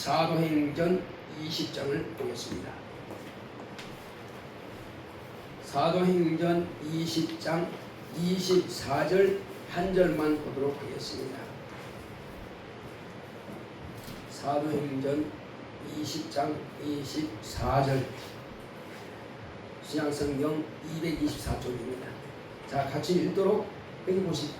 사도행전 20장을 보겠습니다. 사도행전 20장 24절 한 절만 보도록 하겠습니다. 사도행전 20장 24절 신약성경 224쪽입니다. 자, 같이 읽도록 읽어보십시오.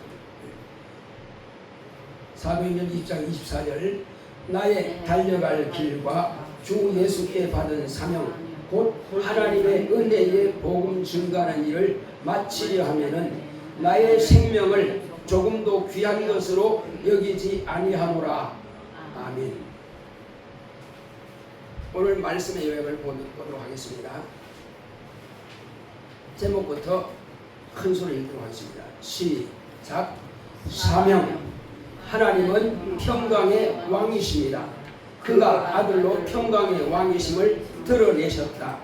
사도행전 20장 24절 나의 달려갈 길과 주 예수께 받은 사명 곧 하나님의 은혜의 복음 증가하는 일을 마치려 하면은 나의 생명을 조금도 귀한 것으로 여기지 아니하노라. 아멘. 오늘 말씀의 요약을 보도록 하겠습니다. 제목부터 큰 소리 읽도록 하겠습니다. 시작. 사명. 하나님은 평강의 왕이십니다. 그가 아들로 평강의 왕이심을 드러내셨다.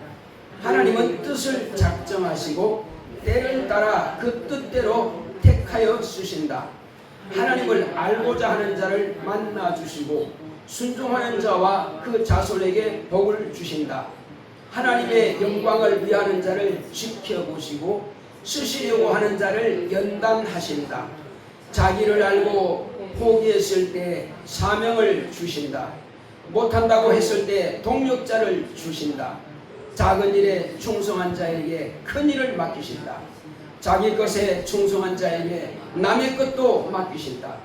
하나님은 뜻을 작정하시고 때를 따라 그 뜻대로 택하여 주신다. 하나님을 알고자 하는 자를 만나 주시고 순종하는 자와 그 자손에게 복을 주신다. 하나님의 영광을 위하는 자를 지켜보시고 쓰시려고 하는 자를 연단하신다. 자기를 알고 포기했을 때 사명을 주신다. 못한다고 했을 때 동력자를 주신다. 작은 일에 충성한 자에게 큰 일을 맡기신다. 자기 것에 충성한 자에게 남의 것도 맡기신다.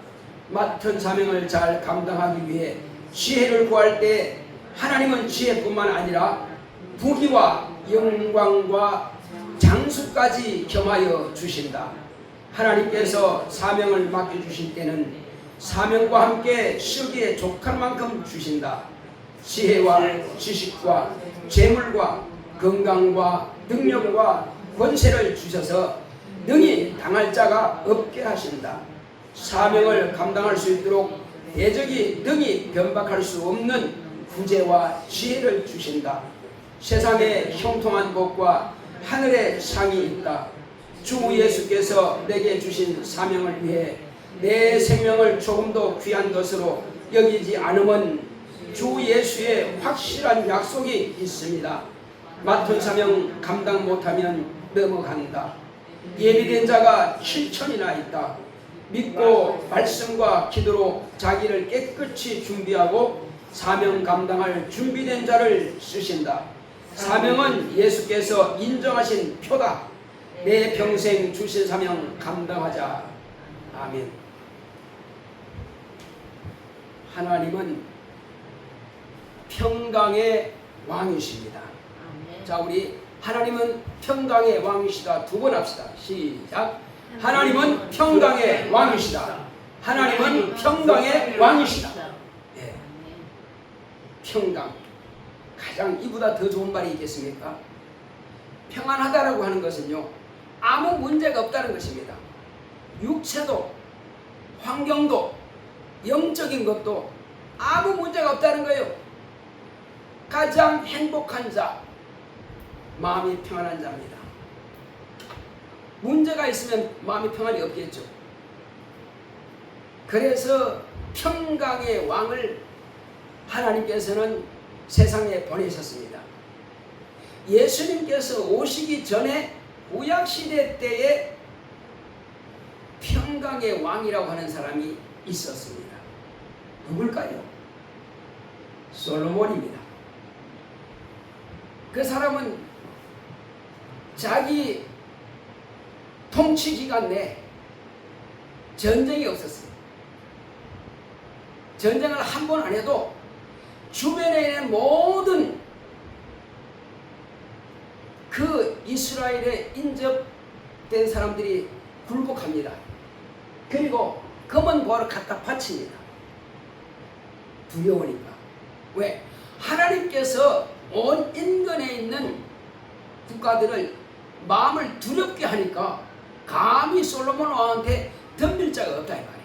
맡은 사명을 잘 감당하기 위해 지혜를 구할 때 하나님은 지혜뿐만 아니라 부귀와 영광과 장수까지 겸하여 주신다. 하나님께서 사명을 맡겨주실 때는 사명과 함께 쓰기에 족할 만큼 주신다. 지혜와 지식과 재물과 건강과 능력과 권세를 주셔서 능히 당할 자가 없게 하신다. 사명을 감당할 수 있도록 대적이 능히 변박할 수 없는 구제와 지혜를 주신다. 세상에 형통한 복과 하늘의 상이 있다. 주 예수께서 내게 주신 사명을 위해 내 생명을 조금도 귀한 것으로 여기지 않으면 주 예수의 확실한 약속이 있습니다. 맡은 사명 감당 못하면 넘어간다. 예비된 자가 7천이나 있다. 믿고 말씀과 기도로 자기를 깨끗이 준비하고 사명 감당할 준비된 자를 쓰신다. 사명은 예수께서 인정하신 표다. 내 평생 주신 사명 감당하자. 아멘. 하나님은 평강의 왕이십니다. 자, 우리 하나님은 평강의 왕이시다 두 번 합시다. 시작. 하나님은 평강의 왕이시다. 하나님은 평강의 왕이시다. 네. 평강. 가장 이보다 더 좋은 말이 있겠습니까? 평안하다라고 하는 것은요, 아무 문제가 없다는 것입니다. 육체도 환경도 영적인 것도 아무 문제가 없다는 거예요. 가장 행복한 자, 마음이 평안한 자입니다. 문제가 있으면 마음이 평안이 없겠죠. 그래서 평강의 왕을 하나님께서는 세상에 보내셨습니다. 예수님께서 오시기 전에 구약시대 때에 평강의 왕이라고 하는 사람이 있었습니다. 누굴까요? 솔로몬입니다. 그 사람은 자기 통치 기간 내에 전쟁이 없었어요. 전쟁을 한 번 안 해도 주변에 있는 모든 그 이스라엘에 인접된 사람들이 굴복합니다. 그리고 검은 보화를 갖다 바칩니다. 두려우니까. 왜? 하나님께서 온 인근에 있는 국가들을 마음을 두렵게 하니까 감히 솔로몬 왕한테 덤빌 자가 없다 이 말이에요.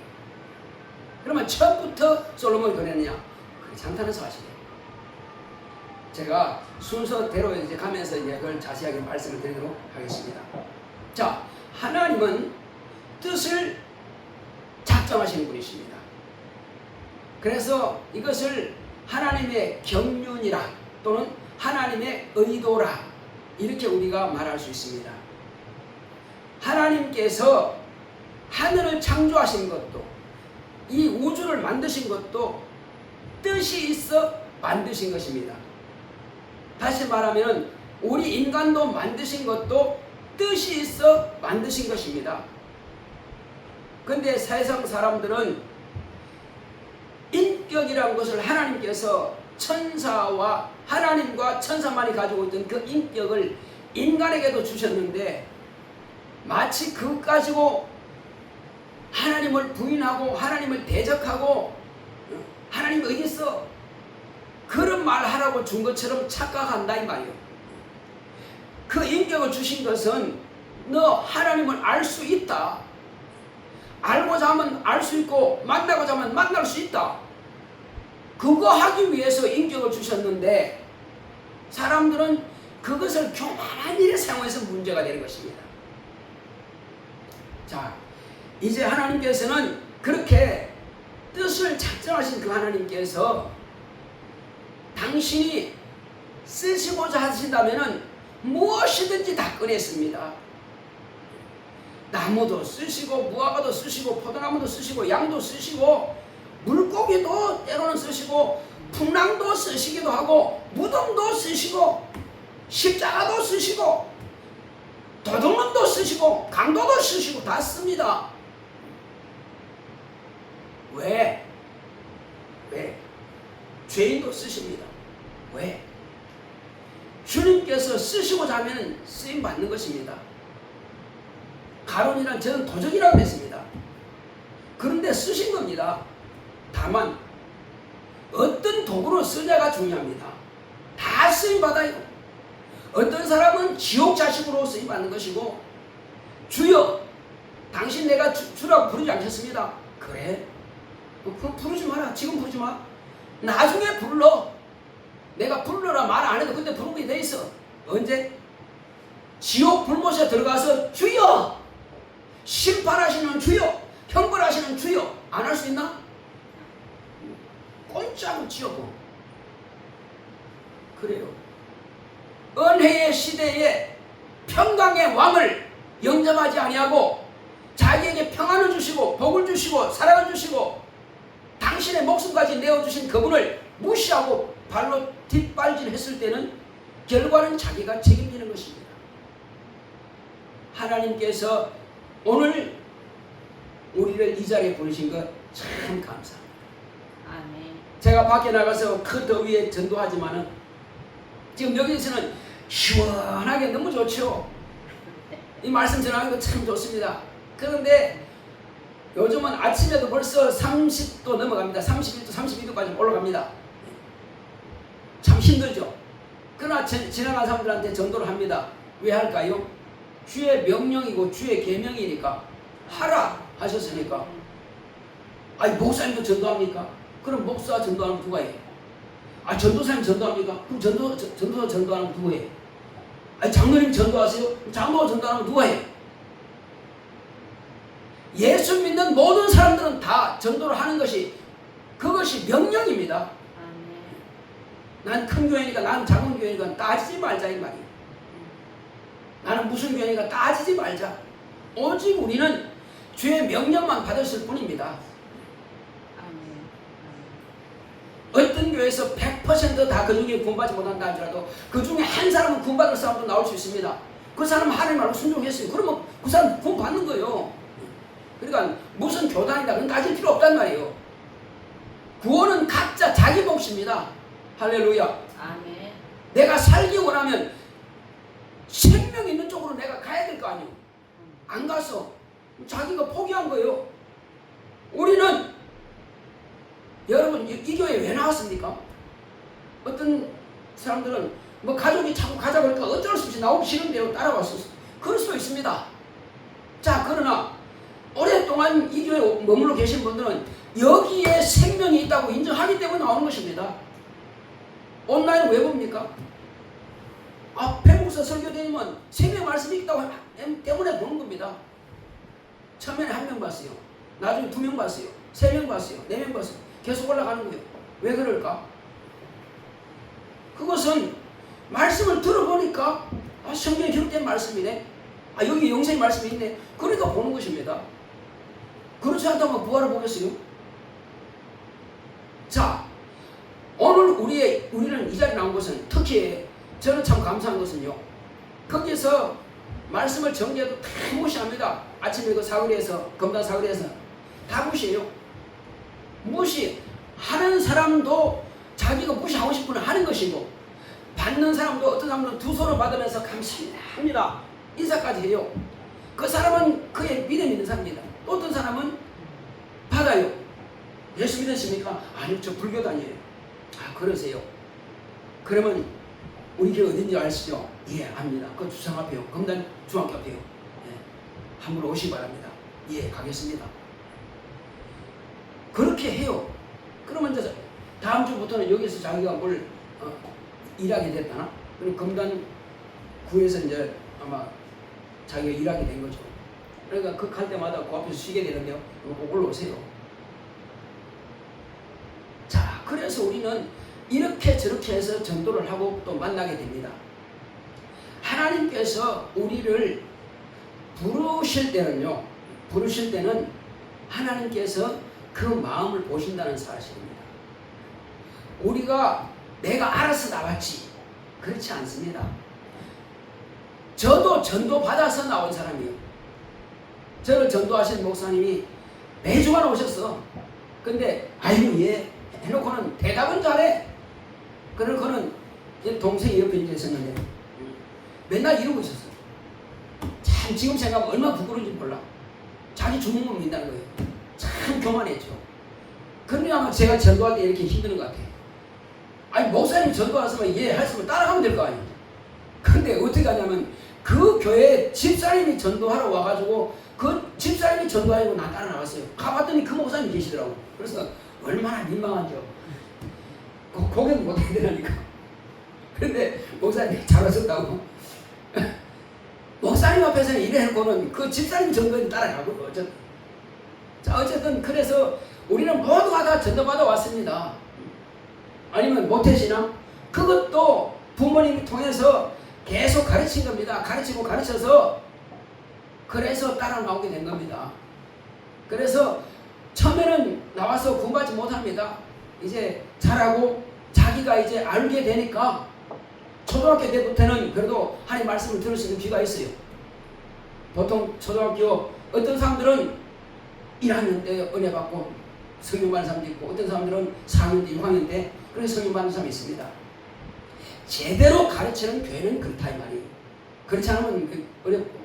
그러면 처음부터 솔로몬이 그랬느냐? 그렇지 않다는 사실이에요. 제가 순서대로 이제 가면서 이제 그걸 자세하게 말씀을 드리도록 하겠습니다. 자, 하나님은 뜻을 작정하시는 분이십니다. 그래서 이것을 하나님의 경륜이라 또는 하나님의 의도라 이렇게 우리가 말할 수 있습니다. 하나님께서 하늘을 창조하신 것도 이 우주를 만드신 것도 뜻이 있어 만드신 것입니다. 다시 말하면 우리 인간도 만드신 것도 뜻이 있어 만드신 것입니다. 근데 세상 사람들은 인격이라는 것을 하나님께서 천사와 하나님과 천사만이 가지고 있던 그 인격을 인간에게도 주셨는데 마치 그것 가지고 하나님을 부인하고 하나님을 대적하고 하나님 어디 있어? 그런 말 하라고 준 것처럼 착각한다 이 말이에요. 그 인격을 주신 것은 너 하나님을 알 수 있다. 알고자 하면 알 수 있고 만나고자 하면 만날 수 있다. 그거 하기 위해서 인격을 주셨는데 사람들은 그것을 교만한 일에 사용해서 문제가 되는 것입니다. 자, 이제 하나님께서는 그렇게 뜻을 작정하신 그 하나님께서 당신이 쓰시고자 하신다면 무엇이든지 다 꺼냈습니다. 나무도 쓰시고 무화과도 쓰시고 포도나무도 쓰시고 양도 쓰시고 물고기도 때로는 쓰시고 풍랑도 쓰시기도 하고 무덤도 쓰시고 십자가도 쓰시고 도둑놈도 쓰시고 강도도 쓰시고 다 씁니다. 왜? 죄인도 쓰십니다. 왜? 주님께서 쓰시고자 하면 쓰임 받는 것입니다. 가론이란 저는 도적이라고 했습니다. 그런데 쓰신 겁니다. 다만 어떤 도구로 쓰냐가 중요합니다. 다 쓰임 받아요. 어떤 사람은 지옥 자식으로 쓰임 받는 것이고 주여 당신 내가 주라고 부르지 않겠습니다. 그래? 그럼 부르지 마라. 지금 부르지 마. 나중에 불러. 내가 불러라 말 안 해도 그때 부르게 돼 있어. 언제? 지옥 불못에 들어가서 주여 심판하시는 주여 형벌하시는 주여 안 할 수 있나? 꼼짝을 지어고 그래요. 은혜의 시대에 평강의 왕을 영접하지 아니하고 자기에게 평안을 주시고 복을 주시고 사랑을 주시고 당신의 목숨까지 내어주신 그분을 무시하고 발로 뒷발질했을 때는 결과는 자기가 책임지는 것입니다. 하나님께서 오늘 우리를 이 자리에 부르신 것 참 감사합니다. 아멘. 제가 밖에 나가서 그 더위에 전도하지만은 지금 여기서는 시원하게 너무 좋죠. 이 말씀 전하는 거 참 좋습니다. 그런데 요즘은 아침에도 벌써 30도 넘어갑니다. 31도, 32도까지 올라갑니다. 참 힘들죠. 그러나 지나간 사람들한테 전도를 합니다. 왜 할까요? 주의 명령이고 주의 계명이니까 하라 하셨으니까. 아니 목사님도 전도합니까? 그럼 목사 전도하는 누가 해? 아 전도사님 전도합니까? 그럼 전도사 전도하는 누가 해? 아니 장로님 전도하세요? 장로가 전도하는 누가 해? 예수 믿는 모든 사람들은 다 전도를 하는 것이 그것이 명령입니다. 난 큰 교회니까 난 작은 교회니까 따지지 말자 이 말이에요. 나는 무슨 교회니까 따지지 말자. 오직 우리는 주의 명령만 받았을 뿐입니다. 어떤 교회에서 100% 다 그 중에 구원받지 못한다 하더라도 그 중에 한 사람은 구원받을 사람도 나올 수 있습니다. 그 사람은 하나님 말고 순종했어요. 그러면 그 사람 구원받는 거예요. 그러니까 무슨 교단이다 그건 따질 필요 없단 말이에요. 구원은 각자 자기 몫입니다. 할렐루야. 아멘. 내가 살기 원하면 생명 있는 쪽으로 내가 가야 될 거 아니에요. 안 가서 자기가 포기한 거예요. 우리는 여러분 이 교회에 왜 나왔습니까? 어떤 사람들은 뭐 가족이 자꾸 가자고 하니까 어쩔 수 없이 나오기 싫은데요. 따라왔을 그럴 수도 있습니다. 자 그러나 오랫동안 이 교회에 머물러 계신 분들은 여기에 생명이 있다고 인정하기 때문에 나오는 것입니다. 온라인 왜 봅니까? 아, 배목사 설교되면 생명 말씀이 있다고 때문에 보는 겁니다. 처음에는 1명 봤어요. 나중에 2명 봤어요. 3명 봤어요. 4명 봤어요. 계속 올라가는 거예요. 왜 그럴까? 그것은 말씀을 들어보니까 성경에 기록된 말씀이네. 여기 영생의 말씀이 있네. 그러니까 보는 것입니다. 그렇지 않다면 부활을 보겠어요? 자, 오늘 우리는 이 자리에 나온 것은 특히 저는 참 감사한 것은요. 거기서 말씀을 전개해도 다 무시합니다. 아침에 그 사거리에서, 검단 사거리에서 다 무시해요. 무시하는 사람도 자기가 무시하고 싶으면 하는 것이고, 받는 사람도 어떤 사람은 두 손을 받으면서 감사합니다 인사까지 해요. 그 사람은 그의 믿음 있는 사람입니다. 또 어떤 사람은 받아요. 예수 믿으십니까? 아니요, 저 불교 다녀요. 그러세요. 그러면 우리 교회 어딘지 아시죠? 예, 압니다. 그 주상 앞에요. 검단 중학교 앞에요. 예, 한번 오시기 바랍니다. 예, 가겠습니다. 그렇게 해요. 그러면 이제 다음 주부터는 여기서 자기가 뭘 일하게 됐다나? 그럼 검단 구에서 이제 아마 자기가 일하게 된 거죠. 그러니까 그 갈 때마다 그 앞에서 쉬게 되는데요. 꼭 올라오세요. 자, 그래서 우리는 이렇게 저렇게 해서 전도를 하고 또 만나게 됩니다. 하나님께서 우리를 부르실 때는 하나님께서 그 마음을 보신다는 사실입니다. 우리가 내가 알아서 나왔지, 그렇지 않습니다. 저도 전도 받아서 나온 사람이에요. 저를 전도하신 목사님이 매주간 오셨어. 근데 아이고 예 해놓고는 대답은 잘해. 그러고는 동생이 옆에 있었는데 맨날 이러고 있었어. 참 지금 생각하면 얼마나 부끄러운지 몰라. 자기 주먹만 믿는다는 거예요. 참 교만했죠. 그러면 제가 전도할 때 이렇게 힘드는 것 같아요. 아니 목사님 전도하시면 했으면 따라가면 될 거 아니에요. 근데 어떻게 하냐면 그 교회 집사님이 전도하러 와가지고 그 집사님이 전도하려고 난 따라 나왔어요. 가봤더니 그 목사님이 계시더라고. 그래서 얼마나 민망하죠. 고개도 못 해드리니까. 그런데 목사님이 잘하셨다고. 목사님 앞에서는 이래놓고는 그 집사님 전도에 따라가고 어쨌든 그래서 우리는 모두가 다 전도받아 왔습니다. 아니면 모태신앙? 그것도 부모님이 통해서 계속 가르친 겁니다. 가르치고 가르쳐서 그래서 따라 나오게 된 겁니다. 그래서 처음에는 나와서 공부하지 못합니다. 이제 잘하고 자기가 이제 알게 되니까 초등학교 때부터는 그래도 하나님 말씀을 들을 수 있는 귀가 있어요. 보통 초등학교 어떤 사람들은 1학년 때 은혜 받고 성경 받는 사람도 있고 어떤 사람들은 4학년 때 6학년 때 그런 성경 받는 사람이 있습니다. 제대로 가르치는 교회는 그렇다 이 말이에요. 그렇지 않으면 어렵고.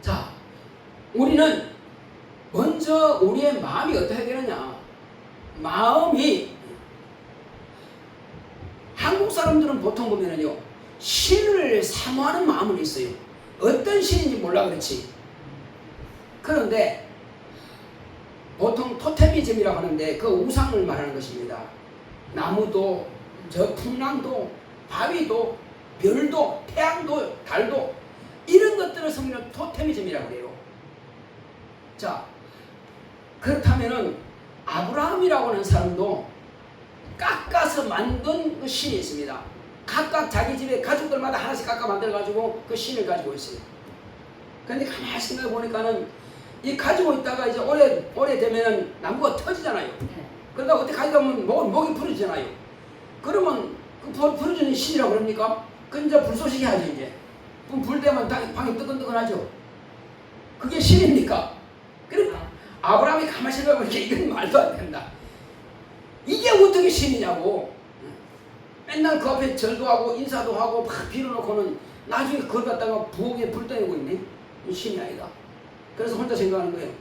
자, 우리는 먼저 우리의 마음이 어떻게 되느냐. 마음이 한국 사람들은 보통 보면은요 신을 사모하는 마음은 있어요. 어떤 신인지 몰라 그렇지. 그런데 보통 토테미즘이라고 하는데 그 우상을 말하는 것입니다. 나무도 저 풍랑도 바위도 별도 태양도 달도 이런 것들을 성경은 토테미즘이라고 해요. 자, 그렇다면은 아브라함이라고 하는 사람도 깎아서 만든 그 신이 있습니다. 각각 자기 집에 가족들마다 하나씩 깎아 만들어가지고 그 신을 가지고 있어요. 그런데 가만히 생각해 보니까는 이 가지고 있다가 이제 오래 되면은 나무가 터지잖아요. 그러다 어떻게 가져가면 목이 부러지잖아요. 그러면 그 부러지는 신이라고 그럽니까? 그 이제 불쏘시개 하죠 이제. 그럼 불 되면 방이 뜨끈뜨끈하죠. 그게 신입니까? 그러니까 아브라함이 가만히 생각해 보니까 이건 말도 안 된다. 이게 어떻게 신이냐고. 맨날 그 앞에 절도 하고 인사도 하고 막 빌어놓고는 나중에 그걸 갖다가 부엌에 불 떠내고 있네. 이 신이 아니다. 그래서 혼자 생각하는 거예요.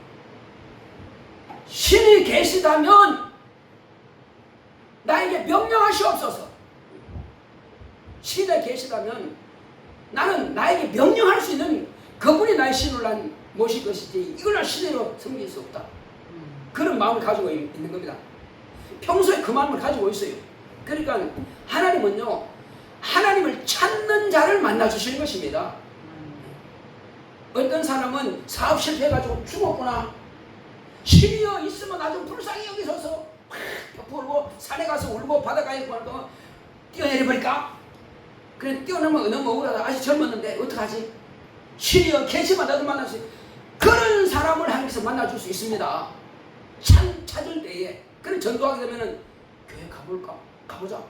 신이 계시다면 나에게 명령하시옵소서. 신이 계시다면 나는 나에게 명령할 수 있는 그분이 나의 신을 난 모실 것이지 이걸 난 신으로 섬길 수 없다. 그런 마음을 가지고 있는 겁니다. 평소에 그 마음을 가지고 있어요. 그러니까 하나님은요 하나님을 찾는 자를 만나주시는 것입니다. 어떤 사람은 사업 실패해가지고 죽었구나. 신이여 있으면 나 좀 불쌍히 여기서서 팍 울고 산에 가서 울고 바닷가에 가서 뛰어내려버릴까? 그래 뛰어내면 너무 억울하다. 아직 젊었는데 어떡하지? 신이여 계시면 나도 만날 수 있어. 그런 사람을 하나님께서 만나줄 수 있습니다. 찾을 때에. 그런 전도하게 되면은 교회 가볼까? 가보자.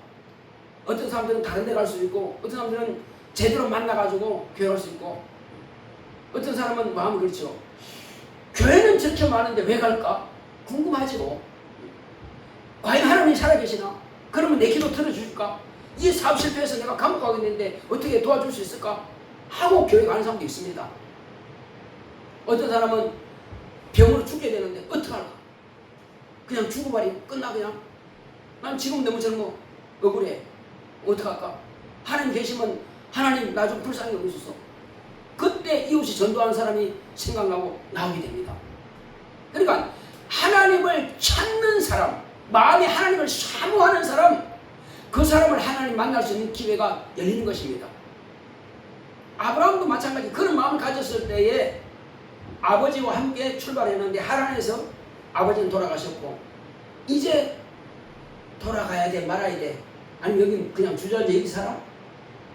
어떤 사람들은 다른 데 갈 수 있고, 어떤 사람들은 제대로 만나가지고 교회 갈 수 있고, 어떤 사람은 마음이 그렇죠. 교회는 저렇게 많은데 왜 갈까? 궁금하지고. 과연 하나님이 살아계시나? 그러면 내 기도 들어줄까? 이 사업 실패해서 내가 감옥 가겠는데 어떻게 도와줄 수 있을까? 하고 교회 가는 사람도 있습니다. 어떤 사람은 병으로 죽게 되는데 어떡할까? 그냥 죽어버리고 끝나 그냥. 난 지금 너무 젊어. 억울해. 어떡할까? 하나님 계시면 하나님 나 좀 불쌍히 여기소서. 그때 이웃이 전도하는 사람이 생각나고 나오게 됩니다. 그러니까 하나님을 찾는 사람, 마음이 하나님을 사모하는 사람, 그 사람을 하나님 만날 수 있는 기회가 열리는 것입니다. 아브라함도 마찬가지. 그런 마음을 가졌을 때에 아버지와 함께 출발했는데 하란에서 아버지는 돌아가셨고 이제 돌아가야 돼 말아야 돼 아니면 여기 그냥 주저앉아 여기 살아?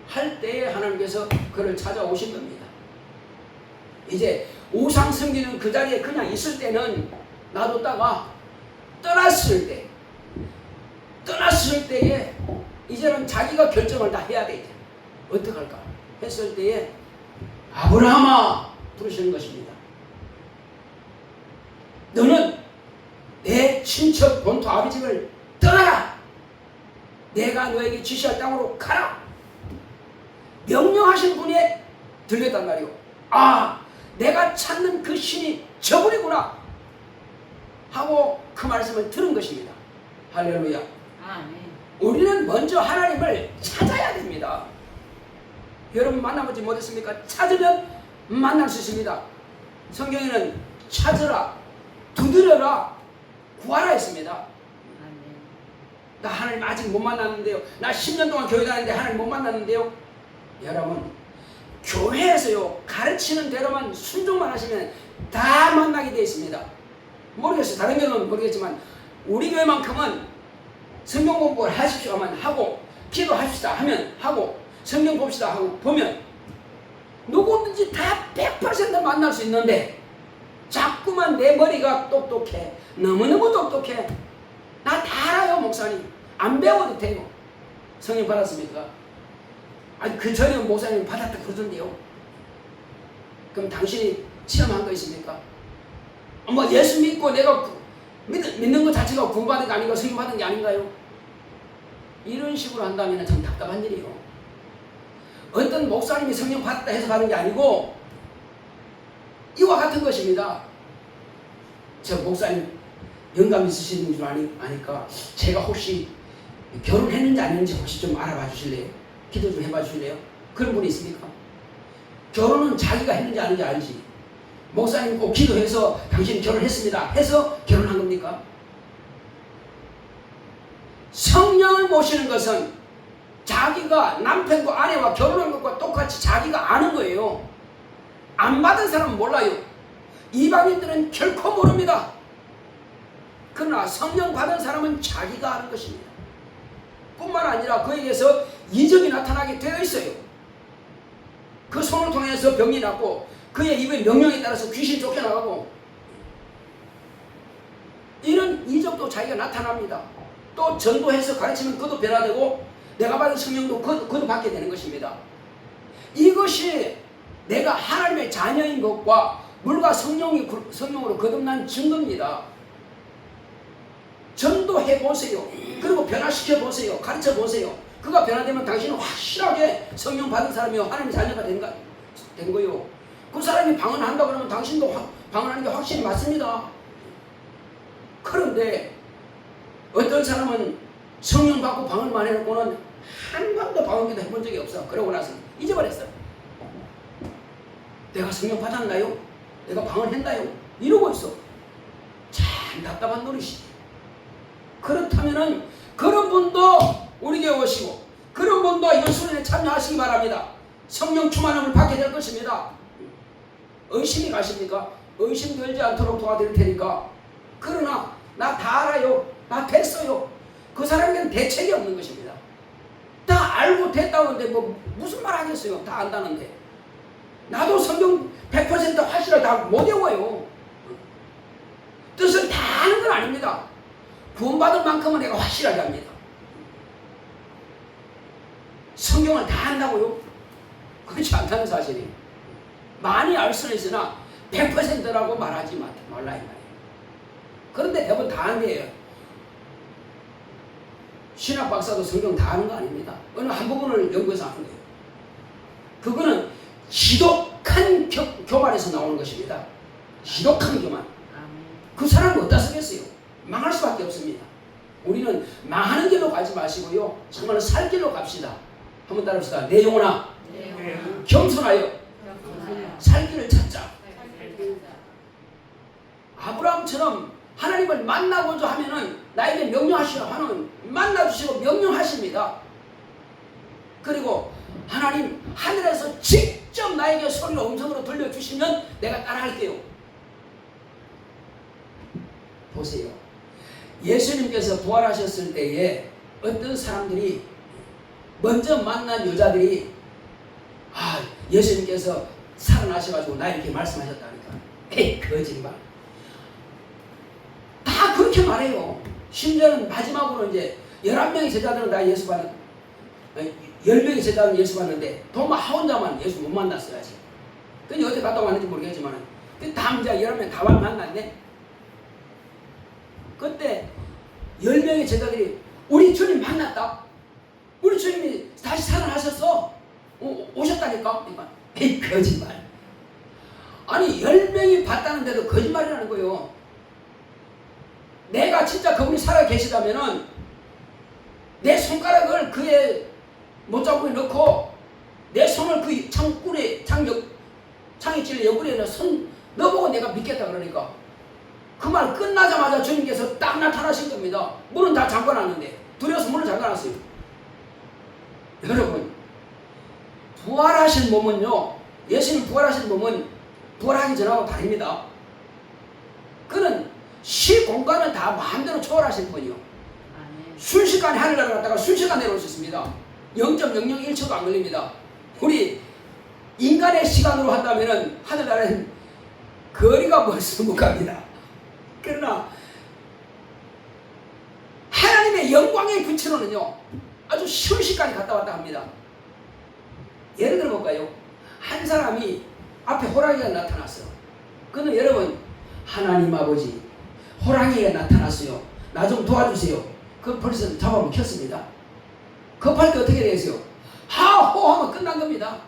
할 때에 하나님께서 그를 찾아오신 겁니다. 이제 우상 섬기는 그 자리에 그냥 있을 때는 놔뒀다가 떠났을 때에 이제는 자기가 결정을 다 해야 돼. 어떡할까 했을 때에 아브라함아 부르시는 것입니다. 너는 내 친척 본토 아비집을 떠나라. 내가 너에게 지시할 땅으로 가라. 명령하신 분이 들렸단 말이오. 아, 내가 찾는 그 신이 저분이구나 하고 그 말씀을 들은 것입니다. 할렐루야. 아멘. 우리는 먼저 하나님을 찾아야 됩니다. 여러분 만나보지 못했습니까? 찾으면 만날 수 있습니다. 성경에는 찾으라, 두드려라, 구하라 했습니다. 아멘. 나 하나님 아직 못 만났는데요. 나 10년 동안 교회 다녔는데 하나님 못 만났는데요. 여러분 교회에서요 가르치는 대로만 순종만 하시면 다 만나게 되어 있습니다. 모르겠어요. 다른 교회는 모르겠지만 우리 교회만큼은 성경 공부를 하십시오 하면 하고 기도합시다 하면 하고 성경 봅시다 하고 보면 누구든지 다 100% 만날 수 있는데 자꾸만 내 머리가 똑똑해. 너무너무 똑똑해. 나 다 알아요 목사님. 안 배워도 돼요. 성령 받았습니까? 아니 그 전에 목사님 받았다 그러던데요. 그럼 당신이 체험한 거 있습니까? 뭐 예수 믿고 내가 믿는 것 자체가 구원받은 게 아닌가 성령 받은 게 아닌가요? 이런 식으로 한다면 참 답답한 일이에요. 어떤 목사님이 성령 받았다 해서 받은 게 아니고 이와 같은 것입니다. 저 목사님 영감 있으시는 줄 아니까 제가 혹시 결혼했는지 안 했는지 혹시 좀 알아봐 주실래요? 기도 좀 해봐 주실래요? 그런 분이 있습니까? 결혼은 자기가 했는지 아닌지 알지. 목사님 꼭 기도해서 당신 결혼했습니다 해서 결혼한 겁니까? 성령을 모시는 것은 자기가 남편과 아내와 결혼한 것과 똑같이 자기가 아는 거예요. 안 받은 사람은 몰라요. 이방인들은 결코 모릅니다. 그러나 성령 받은 사람은 자기가 아는 것입니다. 뿐만 아니라 그에게서 이적이 나타나게 되어 있어요. 그 손을 통해서 병이 낫고 그의 입의 명령에 따라서 귀신이 쫓겨나가고 이런 이적도 자기가 나타납니다. 또 전도해서 가르치면 그도 변화되고 내가 받은 성령도 그도 받게 되는 것입니다. 이것이 내가 하나님의 자녀인 것과 물과 성령으로 거듭난 증거입니다. 전도해 보세요. 그리고 변화시켜 보세요. 가르쳐 보세요. 그가 변화되면 당신은 확실하게 성령 받은 사람이요 하나님의 자녀가 된 거요. 그 사람이 방언한다 그러면 당신도 방언하는 게 확실히 맞습니다. 그런데 어떤 사람은 성령 받고 방언만 해놓고는 한 번도 방언기도 해본 적이 없어. 그러고 나서 잊어버렸어요. 내가 성령 받았나요? 내가 방언했나요? 이러고 있어. 참 답답한 노릇이지. 그렇다면은 그런 분도 우리 교회 오시고 그런 분도 이번 수련회에 참여하시기 바랍니다. 성령 충만함을 받게 될 것입니다. 의심이 가십니까? 의심 들지 않도록 도와드릴 테니까. 그러나 나 다 알아요. 나 됐어요. 그 사람에게는 대책이 없는 것입니다. 알고 됐다고 하는데 뭐 무슨 말 하겠어요. 다 안다는데. 나도 성경 100% 확실하게 다 못 외워요. 뜻을 다 아는 건 아닙니다. 구원받을 만큼은 내가 확실하게 합니다. 성경을 다 안다고요? 그렇지 않다는 사실이. 많이 알 수는 있으나 100%라고 말하지 말라 이 말이에요. 그런데 대부분 다 아는 거예요. 신학 박사도 성경 다 아는 거 아닙니다. 어느 한 부분을 연구해서 아는 거예요. 그거는 지독한 교만에서 나오는 것입니다. 지독한 교만. 그 사람은 어디다 쓰겠어요? 망할 수밖에 없습니다. 우리는 망하는 길로 가지 마시고요. 정말 살 길로 갑시다. 한번 따라합시다. 내 영혼아, 겸손하여 살 길을 찾자. 아브라함처럼 하나님을 만나고자 하면은 나에게 명령하시라 하는 만나주시고 명령하십니다. 그리고 하나님 하늘에서 직접 나에게 소리로 음성으로 들려주시면 내가 따라할게요. 보세요. 예수님께서 부활하셨을 때에 어떤 사람들이 먼저 만난 여자들이 예수님께서 살아나셔가지고 나 이렇게 말씀하셨다니까. 에이 거짓말. 다 그렇게 말해요. 심지어는 마지막으로 이제 11명의 제자들은 다 예수 받는 10명의 제자들은 예수 받는데 도마 혼자만 예수 못 만났어야지. 그니 어디 갔다 왔는지 모르겠지만 다 이제 11명 다 만났네. 그때 10명의 제자들이 우리 주님 만났다. 우리 주님이 다시 살아나셨어. 오셨다니까. 그러니까 에이 거짓말. 아니 10명이 봤다는데도 거짓말이라는 거예요. 내가 진짜 그분이 살아 계시다면은 내 손가락을 그의 못자국에 넣고 내 손을 그 창꿀에 창의질 옆구리에 손 넣어보고 내가 믿겠다 그러니까 그 말 끝나자마자 주님께서 딱 나타나신 겁니다. 문은 다 잠궈놨는데 두려워서 문을 잠궈놨어요. 여러분 부활하신 몸은요, 예수님 부활하신 몸은 부활하기 전하고 다릅니다. 그는 시공간을 다 마음대로 초월하신 분이요. 순식간에 하늘나라 갔다가 순식간에 내려올 수 있습니다. 0.001초도 안 걸립니다. 우리 인간의 시간으로 한다면 하늘나라는 거리가 벌써 못 갑니다. 그러나 하나님의 영광의 빛으로는요 아주 순식간에 갔다 왔다 합니다. 예를 들어 볼까요? 한 사람이 앞에 호랑이가 나타났어요. 그는 여러분 하나님 아버지 호랑이가 나타났어요. 나 좀 도와주세요. 그 벌써 잡아먹 켰습니다. 급할 때 어떻게 되겠어요? 하호 하면 끝난 겁니다.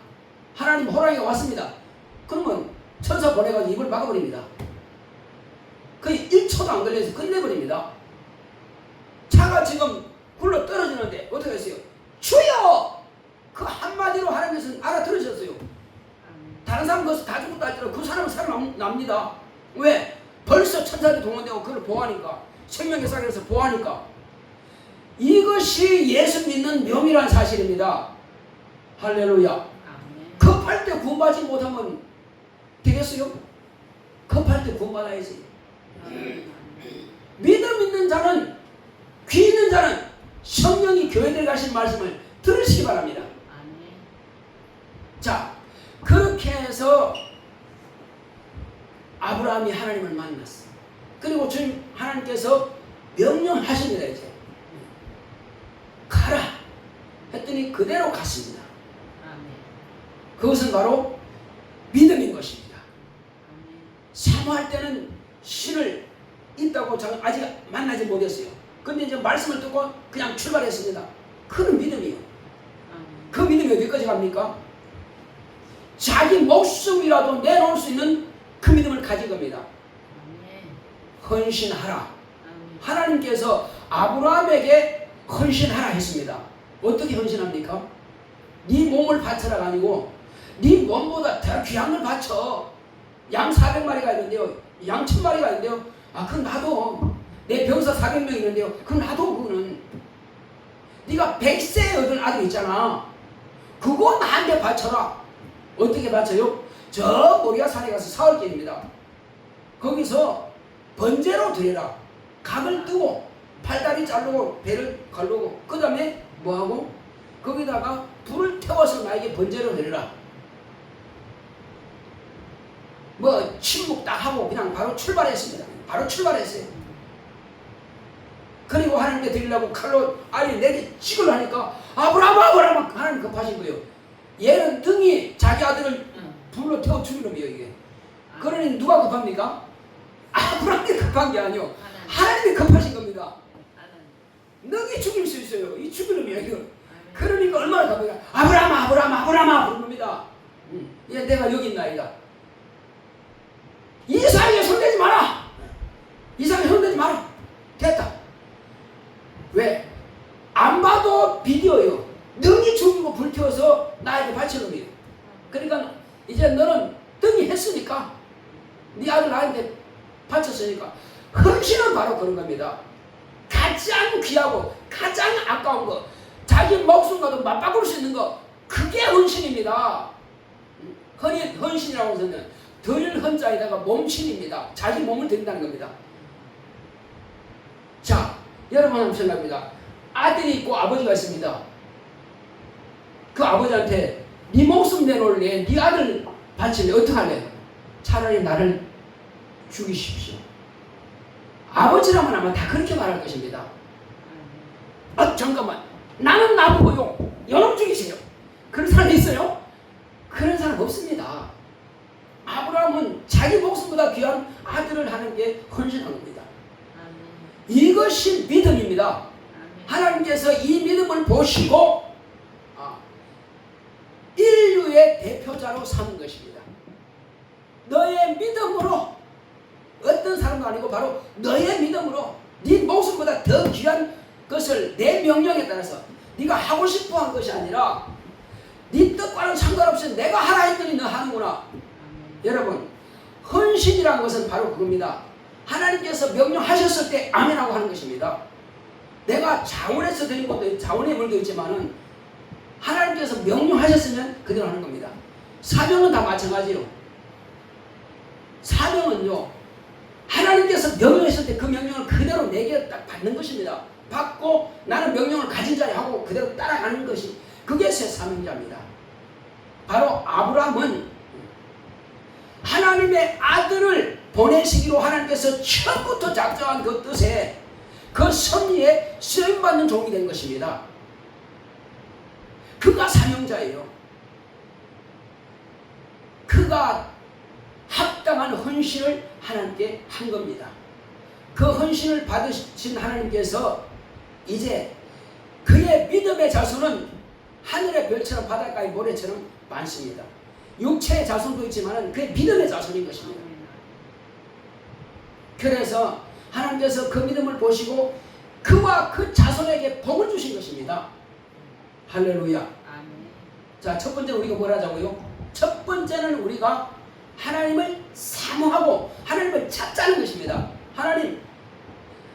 하나님 호랑이가 왔습니다. 그러면 천사 보내가지고 입을 막아버립니다. 거의 1초도 안 걸려서 끝내버립니다. 차가 지금 굴러 떨어지는데 어떻게 했어요? 주여! 그 한마디로 하나님께서 알아들으셨어요. 다른 사람 거기서 다 죽었다 할지라도 그 사람은 살아납니다. 왜? 벌써 천사들이 동원되고 그걸 보호하니까. 생명의 사계에서 보호하니까. 이것이 예수 믿는 명이란 사실입니다. 할렐루야. 급할 때 구원받지 못하면 되겠어요? 급할 때 구원받아야지. 믿음 있는 자는, 귀 있는 자는 성령이 교회에 가신 말씀을 들으시기 바랍니다. 자, 그렇게 해서 아브라함이 하나님을 만났어. 그리고 주님 하나님께서 명령하십니다. 이제 가라 했더니 그대로 갔습니다. 그것은 바로 믿음인 것입니다. 사모할 때는 신을 있다고 아직 만나지 못했어요. 근데 이제 말씀을 듣고 그냥 출발했습니다. 그는 믿음이요. 그 믿음이 어디까지 갑니까? 자기 목숨이라도 내놓을 수 있는 그 믿음을 가진 겁니다. 헌신하라. 하나님께서 아브라함에게 헌신하라 했습니다. 어떻게 헌신합니까? 네 몸을 바쳐라가 아니고 네 몸보다 더 귀한 걸 바쳐. 양 400마리가 있는데요. 양 1000마리가 있는데요. 그건 놔둬. 내 병사 400명 있는데요. 그건 놔둬. 그거는 네가 100세에 얻은 아들 있잖아. 그거 나한테 바쳐라. 어떻게 바쳐요? 저 모리아 산에 가서 사흘길입니다. 거기서 번제로 드려라. 각을 뜨고 팔다리 자르고 배를 가르고 그 다음에 뭐하고 거기다가 불을 태워서 나에게 번제로 드리라. 뭐 침묵 딱 하고 그냥 바로 출발했습니다. 바로 출발했어요. 그리고 하나님께 드리려고 칼로 아니 내게 찍으려 하니까 아브라함 하나님 급하신 거예요. 얘는 능히 자기 아들을 불로 태워 죽이는 거예요 이게. 그러니 누가 급합니까? 아브라함이 급한 게 아니요. 하나님이 급하신 겁니다. 능히 죽일 수 있어요. 이 죽이는 거예요. 그러니까 얼마나 급합니까? 아브라함 부른 겁니다. 얘 내가 여기 있나이다. 이삭에게 손대지 마라. 이삭에게 손대지 마라. 됐다. 왜? 안 봐도 비디오요. 능히 죽이고 불태워서 나에게 바치는 거예요. 그러니까 이제 너는 등이 했으니까 네 아들 나한테 바쳤으니까 헌신은 바로 그런 겁니다. 가장 귀하고 가장 아까운 거 자기 목숨과도 맞바꿀 수 있는 거 그게 헌신입니다. 헌신이라고 해서는 드릴 헌자에다가 몸신입니다. 자기 몸을 드린다는 겁니다. 자, 여러분 한번 생각합니다. 아들이 있고 아버지가 있습니다. 그 아버지한테 네 목숨 내놓을래? 네 아들 바칠래? 어떻게 할래? 차라리 나를 죽이십시오. 아버지라면 아마 다 그렇게 말할 것입니다. 잠깐만, 나는 나보고요 여놈 죽이세요. 그런 사람이 있어요? 그런 사람 없습니다. 아브라함은 자기 목숨보다 귀한 아들을 하는 게 헌신한 겁니다. 이것이 믿음입니다. 하나님께서 이 믿음을 보시고 인류의 대표자로 삼은 것입니다. 너의 믿음으로 어떤 사람도 아니고 바로 너의 믿음으로 네 목숨보다 더 귀한 것을 내 명령에 따라서 네가 하고 싶어 한 것이 아니라 네 뜻과는 상관없이 내가 하라 했더니 너 하는구나. 여러분, 헌신이라는 것은 바로 그겁니다. 하나님께서 명령하셨을 때 아멘하고 하는 것입니다. 내가 자원해서 드린 것도 자원의 물도 있지만은 하나님께서 명령하셨으면 그대로 하는 겁니다. 사명은 다 마찬가지요. 사명은요, 하나님께서 명령했을 때 그 명령을 그대로 내게 딱 받는 것입니다. 받고 나는 명령을 가진 자리 하고 그대로 따라가는 것이 그게 새 사명자입니다. 바로 아브라함은 하나님의 아들을 보내시기로 하나님께서 처음부터 작정한 그 뜻에 그 섭리에 쓰임받는 종이 된 것입니다. 그가 사명자예요. 그가 합당한 헌신을 하나님께 한 겁니다. 그 헌신을 받으신 하나님께서 이제 그의 믿음의 자손은 하늘의 별처럼 바닷가의 모래처럼 많습니다. 육체의 자손도 있지만 그의 믿음의 자손인 것입니다. 그래서 하나님께서 그 믿음을 보시고 그와 그 자손에게 복을 주신 것입니다. 할렐루야. 자, 첫 번째 우리가 뭘 하자고요? 첫 번째는 우리가 하나님을 사모하고 하나님을 찾자는 것입니다. 하나님,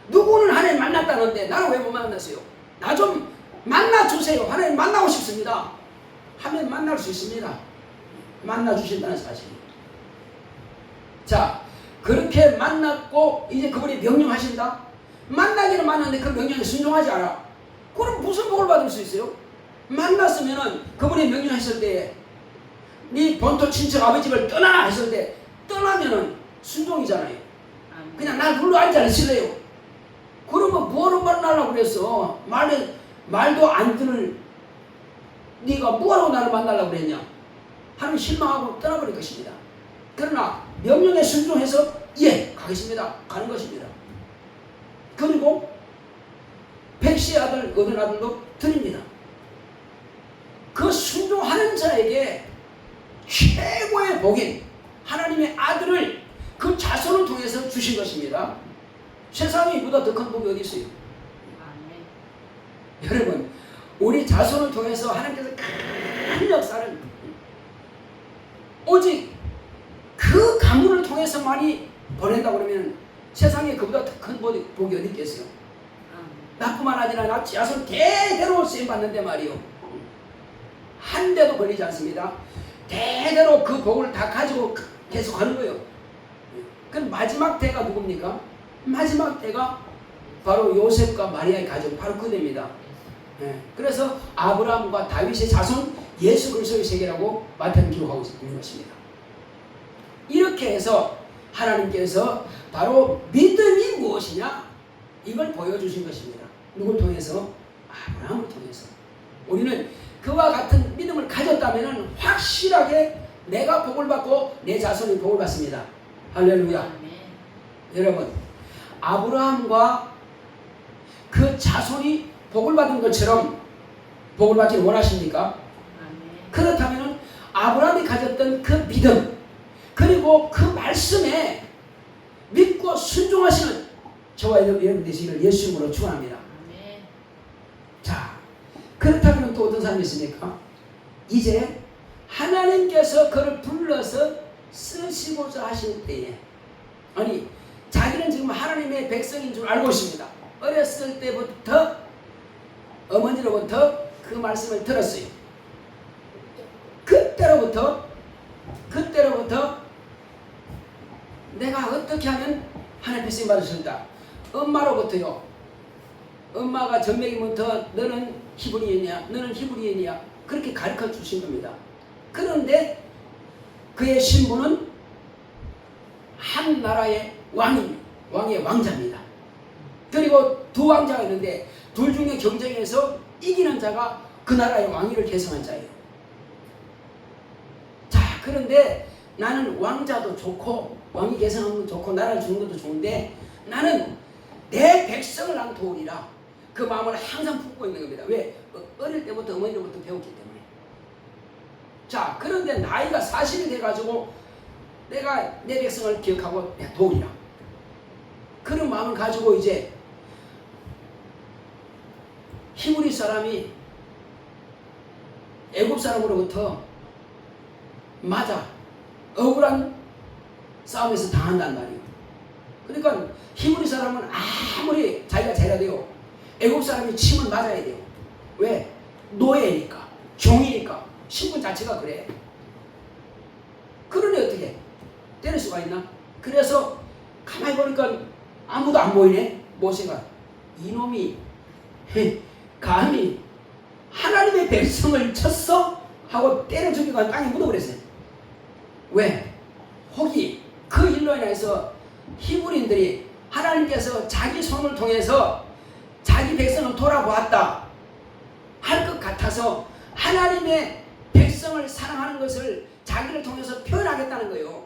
누구는 하나님 만났다는데 나는 왜 못 만났어요? 나 좀 만나주세요. 하나님 만나고 싶습니다. 하면 만날 수 있습니다. 만나주신다는 사실. 자, 그렇게 만났고 이제 그분이 명령하신다. 만나기는 만났는데 그 명령에 순종하지 않아. 그럼 무슨 복을 받을 수 있어요? 만났으면은 그분이 명령했을 때에 네 본토 친척 아버지 집을 떠나 했을 때 떠나면은 순종이잖아요. 그냥 나 눌러 앉아 있을래요. 그러면 뭐하러 만나려고 그랬어? 말도 안 들을 네가 뭐하러 나를 만나려고 그랬냐? 하나님 실망하고 떠나버릴 것입니다. 그러나 명령에 순종해서 예 가겠습니다 가는 것입니다. 그리고 백시의 아들 얻은 아들도 드립니다. 그 순종하는 자에게 최고의 복인 하나님의 아들을 그 자손을 통해서 주신 것입니다. 세상에 이보다 더 큰 복이 어디 있어요? 여러분, 우리 자손을 통해서 하나님께서 큰 역사를 오직 그 가문을 통해서만이 보낸다고 그러면 세상에 그보다 더 큰 복이 어디 있겠어요? 나뿐만 아니라 자손 대대로 쓰임받는데 말이요, 한 대도 걸리지 않습니다. 대대로 그 복을 다 가지고 계속 하는 거예요. 그럼 마지막 대가 누굽니까? 마지막 대가 바로 요셉과 마리아의 가족, 바로 그대입니다. 예. 그래서 아브라함과 다윗의 자손 예수 그리스도의 세계라고 마태는 기록하고 있는 것입니다. 이렇게 해서 하나님께서 바로 믿음이 무엇이냐 이걸 보여주신 것입니다. 누굴 통해서? 아브라함을 통해서. 우리는 그와 같은 믿음을 가졌다면 확실하게 내가 복을 받고 내 자손이 복을 받습니다. 할렐루야. 아멘. 여러분, 아브라함과 그 자손이 복을 받은 것처럼 복을 받기를 원하십니까? 아멘. 그렇다면 아브라함이 가졌던 그 믿음 그리고 그 말씀에 믿고 순종하시는 저와 여러분 되시기를 예수 이름으로 축원합니다. 아멘. 자, 그렇다면 또 어떤 사람이 있습니까? 이제 하나님께서 그를 불러서 쓰시고자 하실 때에, 아니 자기는 지금 하나님의 백성인 줄 알고 있습니다. 어렸을 때부터 어머니로부터 그 말씀을 들었어요. 그때로부터 내가 어떻게 하면 하나님 백성이 받을 수 있다. 엄마로부터요. 엄마가 전명이부터 너는 히브리인이야, 너는 히브리인이야, 그렇게 가르쳐 주신 겁니다. 그런데 그의 신분은 한 나라의 왕의 왕자입니다. 그리고 두 왕자가 있는데 둘 중에 경쟁해서 이기는 자가 그 나라의 왕위를 계승한 자예요. 자, 그런데 나는 왕자도 좋고 왕위 계승하는 것도 좋고 나라를 주는 것도 좋은데 나는 내 백성을 난 도우리라 그 마음을 항상 품고 있는 겁니다. 왜? 어릴 때부터 어머니로부터 배웠기 때문에. 자, 그런데 나이가 40이 돼가지고 내가 내 백성을 기억하고 내가 도우리라 그런 마음을 가지고 이제 히브리 사람이 애굽 사람으로부터 맞아 억울한 싸움에서 당한단 말이에요. 그러니까 히브리 사람은 아무리 자기가 잘해야 돼요. 애굽 사람이 치면 맞아야 돼요. 왜? 노예니까, 종이니까, 신분 자체가 그래. 그러니 어떻게 때릴 수가 있나? 그래서 가만히 보니까 아무도 안 보이네. 모세가 이놈이 감히 하나님의 백성을 쳤어? 하고 때려 죽이고 땅에 묻어버렸어요. 왜? 혹이 그 일로 인해서 히브리인들이 하나님께서 자기 손을 통해서 자기 백성을 돌아보았다 할 것 같아서 하나님의 백성을 사랑하는 것을 자기를 통해서 표현하겠다는 거예요.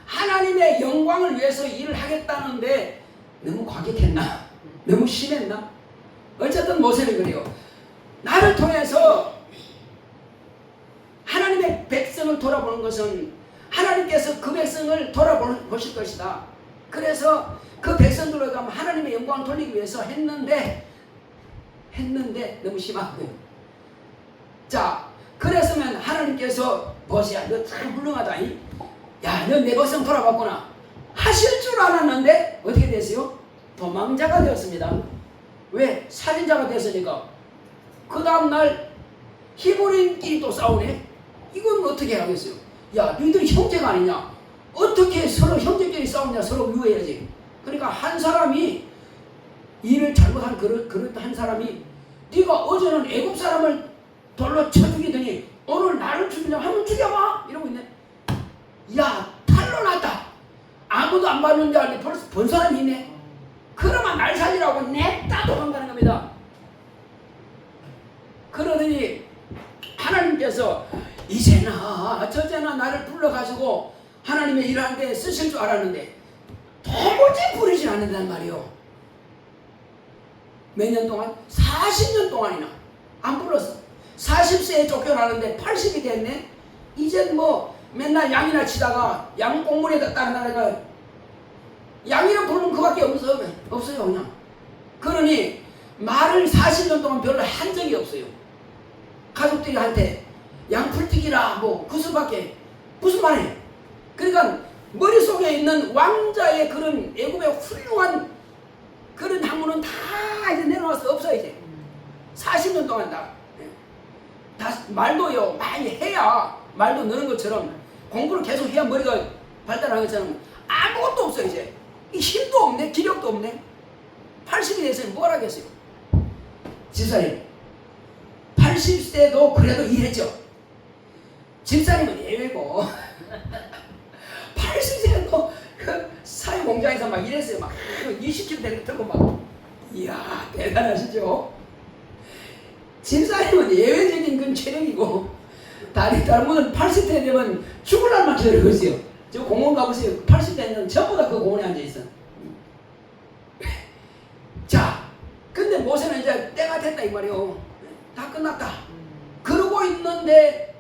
하나님의 영광을 위해서 일을 하겠다는데 너무 과격했나? 너무 심했나? 어쨌든 모세는 그래요. 나를 통해서 하나님의 백성을 돌아보는 것은 하나님께서 그 백성을 돌아보실 것이다. 그래서 그 백성들로 가면 하나님의 영광을 돌리기 위해서 했는데 너무 심하고요. 자, 그랬으면 하나님께서 모세야 너 참 훌륭하다. 야, 너 내 백성 돌아봤구나 하실 줄 알았는데 어떻게 됐어요? 도망자가 되었습니다. 왜? 살인자가 됐으니까. 그 다음날 히브리인끼리 또 싸우네. 이건 어떻게 하겠어요? 야, 너희들이 형제가 아니냐? 어떻게 서로 형제끼리 싸우냐? 서로 유해야지. 그러니까 한 사람이 일을 잘못한 그런 한 사람이 네가 어제는 애굽 사람을 돌로 쳐 죽이더니 오늘 나를 죽이려고 한번 죽여봐 이러고 있네. 야, 탈로 났다. 아무도 안 봤는데 안에 벌써 본 사람이 있네. 그러면 날 살리라고 냅다 도망가는 겁니다. 그러더니 하나님께서 이제나 저제나 나를 불러가지고 하나님의 일을 하는데 쓰실 줄 알았는데 도무지 부르진 않는단 말이요. 몇 년 동안? 40년 동안이나 안 불렀어. 40세에 쫓겨나는데 80이 됐네. 이젠 뭐 맨날 양이나 치다가 양 꽁무니에다 다른 나라가 양이라 부르면 그밖에 없어요 그냥. 그러니 말을 40년 동안 별로 한 적이 없어요. 가족들이 한테 양풀튀기라 뭐 그 수밖에 무슨 말해. 그러니까 머릿속에 있는 왕자의 그런 애굽의 훌륭한 그런 학문은 다 이제 내려와서 없어요. 이제 40년 동안 다 말도요 많이 해야 말도 느는 것처럼 공부를 계속 해야 머리가 발달하는 것처럼 아무것도 없어요. 이제 힘도 없네, 기력도 없네. 80이 됐으니 뭘 하겠어요. 집사님, 80세도 그래도 일했죠. 집사님은 예외고 80세도 그 사회공장에서 막 일했어요. 막 20kg 되는 거 들고 막. 이야, 대단하시죠? 집사님은 예외적인 건 체력이고 다른 분은 80세 되면 죽을 날만 기다리고 있어요. 저 공원 가보세요. 80대는 전부 다 그 공원에 앉아있어. 자, 근데 모세는 이제 때가 됐다 이 말이요. 다 끝났다. 그러고 있는데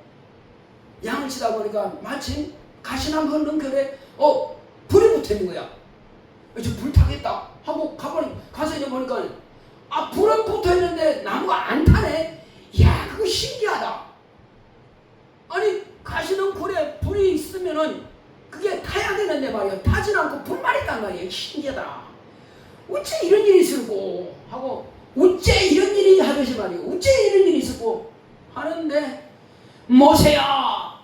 양을 치다 보니까 마침 가시나무 흔들결에 불이 붙어 있는 거야. 이제 불 타겠다 하고 가서 이제 보니까 불은 붙어 있는데 나무가 안 타네. 이야, 그거 신기하다. 아니, 가시는 굴에 불이 있으면은 그게 타야 되는데 말이야. 타진 않고 불만 있단 말이야. 신기하다. 어째 이런 일이 있을고 하고, 어째 이런 일이 하듯이 말이야. 어째 이런 일이 있을고 하는데, 모세야,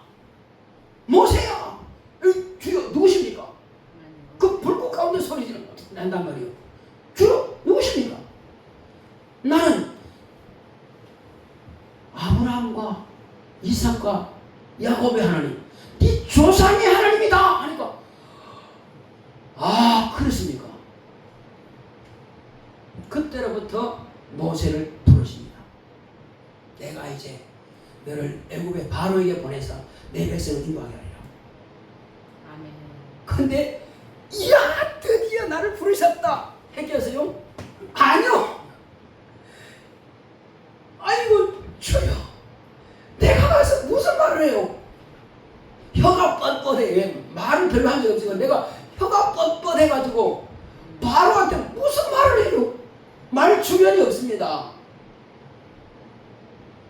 모세야, 주여 누구십니까? 그 불꽃 가운데 소리 난단 말이에요. 주여 누구십니까? 나는 아브라함과 이삭과 야곱의 하나님, 네 조상의 하나님이다 하니까, 그렇습니까? 그때로부터 모세를 부르십니다. 내가 이제 너를 애굽의 바로에게 보내서 내 백성을 인도하게 하리라. 아멘. 근데 이야, 드디어 나를 부르셨다 했겠어요? 아니요. 아이고 주여, 내가 가서 무슨 말을 해요? 혀가 뻣뻣해. 말을 별로 한 적이 없으니까 내가 혀가 뻣뻣해가지고 바로한테 무슨 말을 해요? 말 주변이 없습니다.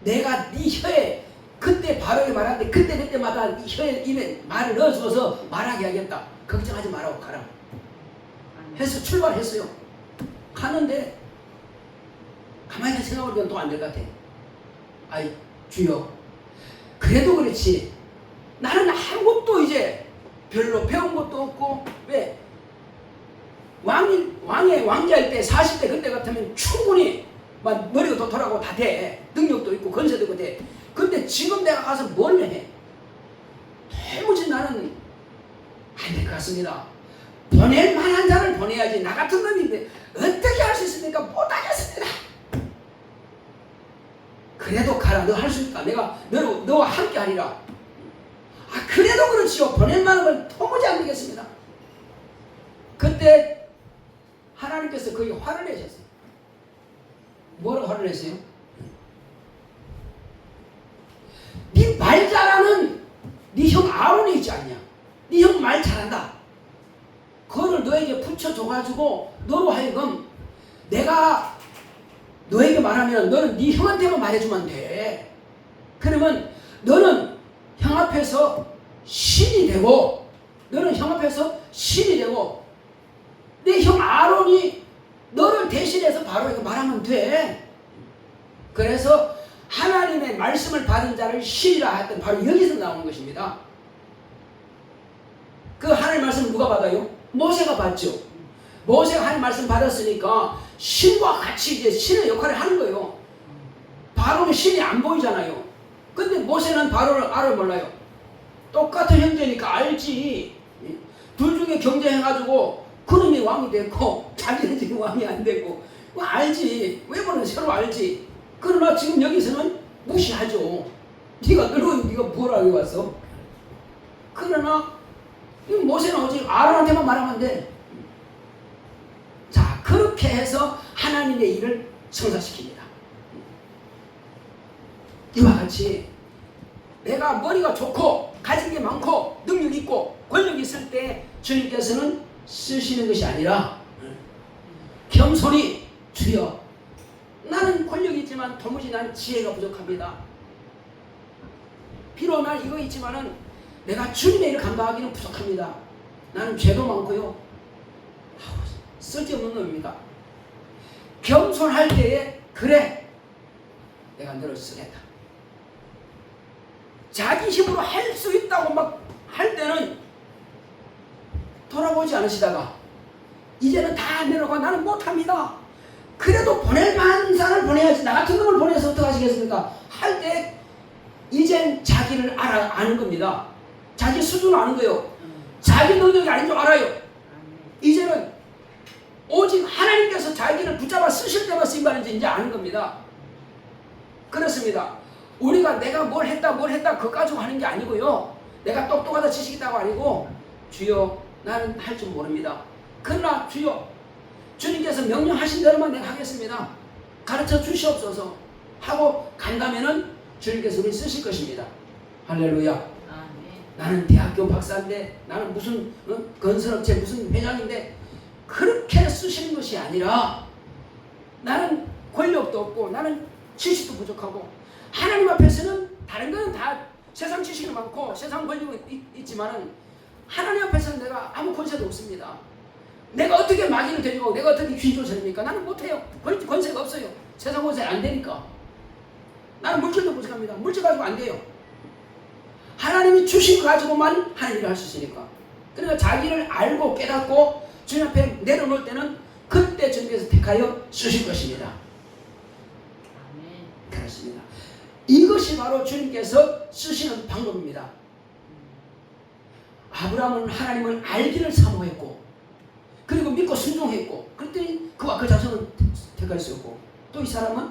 내가 네 혀에 그때 바로에 말하는데 그때마다 네 혀에 입에 말을 넣어줘서 말하게 하겠다. 걱정하지 말라고 가라 해서 출발했어요. 가는데 가만히 생각해보면 또 안 될 것 같아. 아이 주여, 그래도 그렇지 나는 아무것도 이제 별로 배운 것도 없고, 왜 왕의 왕자일 때 40대 그때 같으면 충분히 막 머리가 도톰하고 다 돼. 능력도 있고 건세도 있고 돼. 근데 지금 내가 가서 뭘 해? 도무지 나는 안 될 것 같습니다. 보낼 만한 자를 보내야지. 나 같은 놈인데 어떻게 할 수 있습니까? 못하겠습니다. 그래도 가라. 너 할 수 있다. 내가 너와 함께 하리라. 그래도 그렇지요. 보낼 만한 걸 도무지 안 되겠습니다. 그때 하나님께서 거기 화를 내셨어요. 뭐라고 화를 냈어요? 네 말 잘하는 네 형 아론이 있지 않냐? 네 형 말 잘한다. 그거를 너에게 붙여줘가지고 너로 하여금 내가 너에게 말하면 너는 네 형한테만 말해주면 돼. 그러면 너는 형 앞에서 신이 되고, 너는 형 앞에서 신이 되고, 내 형 아론이 너를 대신해서 바로 이렇게 말하면 돼. 그래서 하나님의 말씀을 받은 자를 신이라 했던 바로 여기서 나오는 것입니다. 그 하나님의 말씀을 누가 받아요? 모세가 받죠. 모세가 하나님 말씀 받았으니까 신과 같이 이제 신의 역할을 하는 거예요. 바로는 신이 안 보이잖아요. 근데 모세는 바로를 알아 몰라요. 똑같은 형제니까 알지. 둘 중에 경쟁해가지고 그놈이 왕이 됐고 자기는 지금 왕이 안 됐고 알지. 외모는 서로 알지. 그러나 지금 여기서는 무시하죠. 네가 늙어, 네가 뭘 알고 왔어? 그러나 모세는 오직 아론한테만 말하면 돼. 자, 그렇게 해서 하나님의 일을 성사시킵니다. 이와 같이 내가 머리가 좋고 가진 게 많고 능력 있고 권력 있을 때 주님께서는 쓰시는 것이 아니라 겸손히 주여, 나는 권력이 있지만 도무지 나는 지혜가 부족합니다. 비록 난 이거 있지만은 내가 주님의 일을 감당하기는 부족합니다. 나는 죄도 많고요. 쓸데없는 놈입니다. 겸손할 때에 그래, 내가 너를 쓰겠다. 자기 힘으로 할 수 있다고 막 할 때는 돌아보지 않으시다가 이제는 다 내려가 나는 못합니다. 그래도 보낼 만한 사람을 보내야지. 나 같은 놈을 보내서 어떡하시겠습니까? 할 때 이젠 자기를 아는 겁니다. 자기 수준을 아는 거예요. 자기 능력이 아닌 줄 알아요. 아멘. 이제는 오직 하나님께서 자기를 붙잡아 쓰실 때만 쓰임받는지 이제 아는 겁니다. 그렇습니다. 우리가 내가 뭘 했다 그거 가지고 하는 게 아니고요. 내가 똑똑하다 지식 있다고 아니고 주여 나는 할 줄 모릅니다. 그러나 주여 주님께서 명령하신 대로만 내가 하겠습니다. 가르쳐 주시옵소서 하고 간다면은 주님께서 우리 쓰실 것입니다. 할렐루야. 아멘. 나는 대학교 박사인데 나는 무슨 건설업체 무슨 회장인데 그렇게 쓰시는 것이 아니라 나는 권력도 없고 나는 지식도 부족하고 하나님 앞에서는 다른 거는 다 세상 지식이 많고 세상 권력이 있지만은 하나님 앞에서는 내가 아무 권세도 없습니다. 내가 어떻게 마귀를 데리고 내가 어떻게 귀신 쫓아냅니까? 나는 못해요. 권세가 없어요. 세상 권세 안 되니까. 나는 물질도 부족합니다. 물질 가지고 안 돼요. 하나님이 주신 거 가지고만 하는 일을 할 수 있으니까. 그러니까 자기를 알고 깨닫고 주님 앞에 내려놓을 때는 그때 주님께서 택하여 쓰실 것입니다. 아멘. 그렇습니다. 이것이 바로 주님께서 쓰시는 방법입니다. 아브라함은 하나님을 알기를 사모했고 그리고 믿고 순종했고 그랬더니 그와 그 자손을 택하였고 또 이 사람은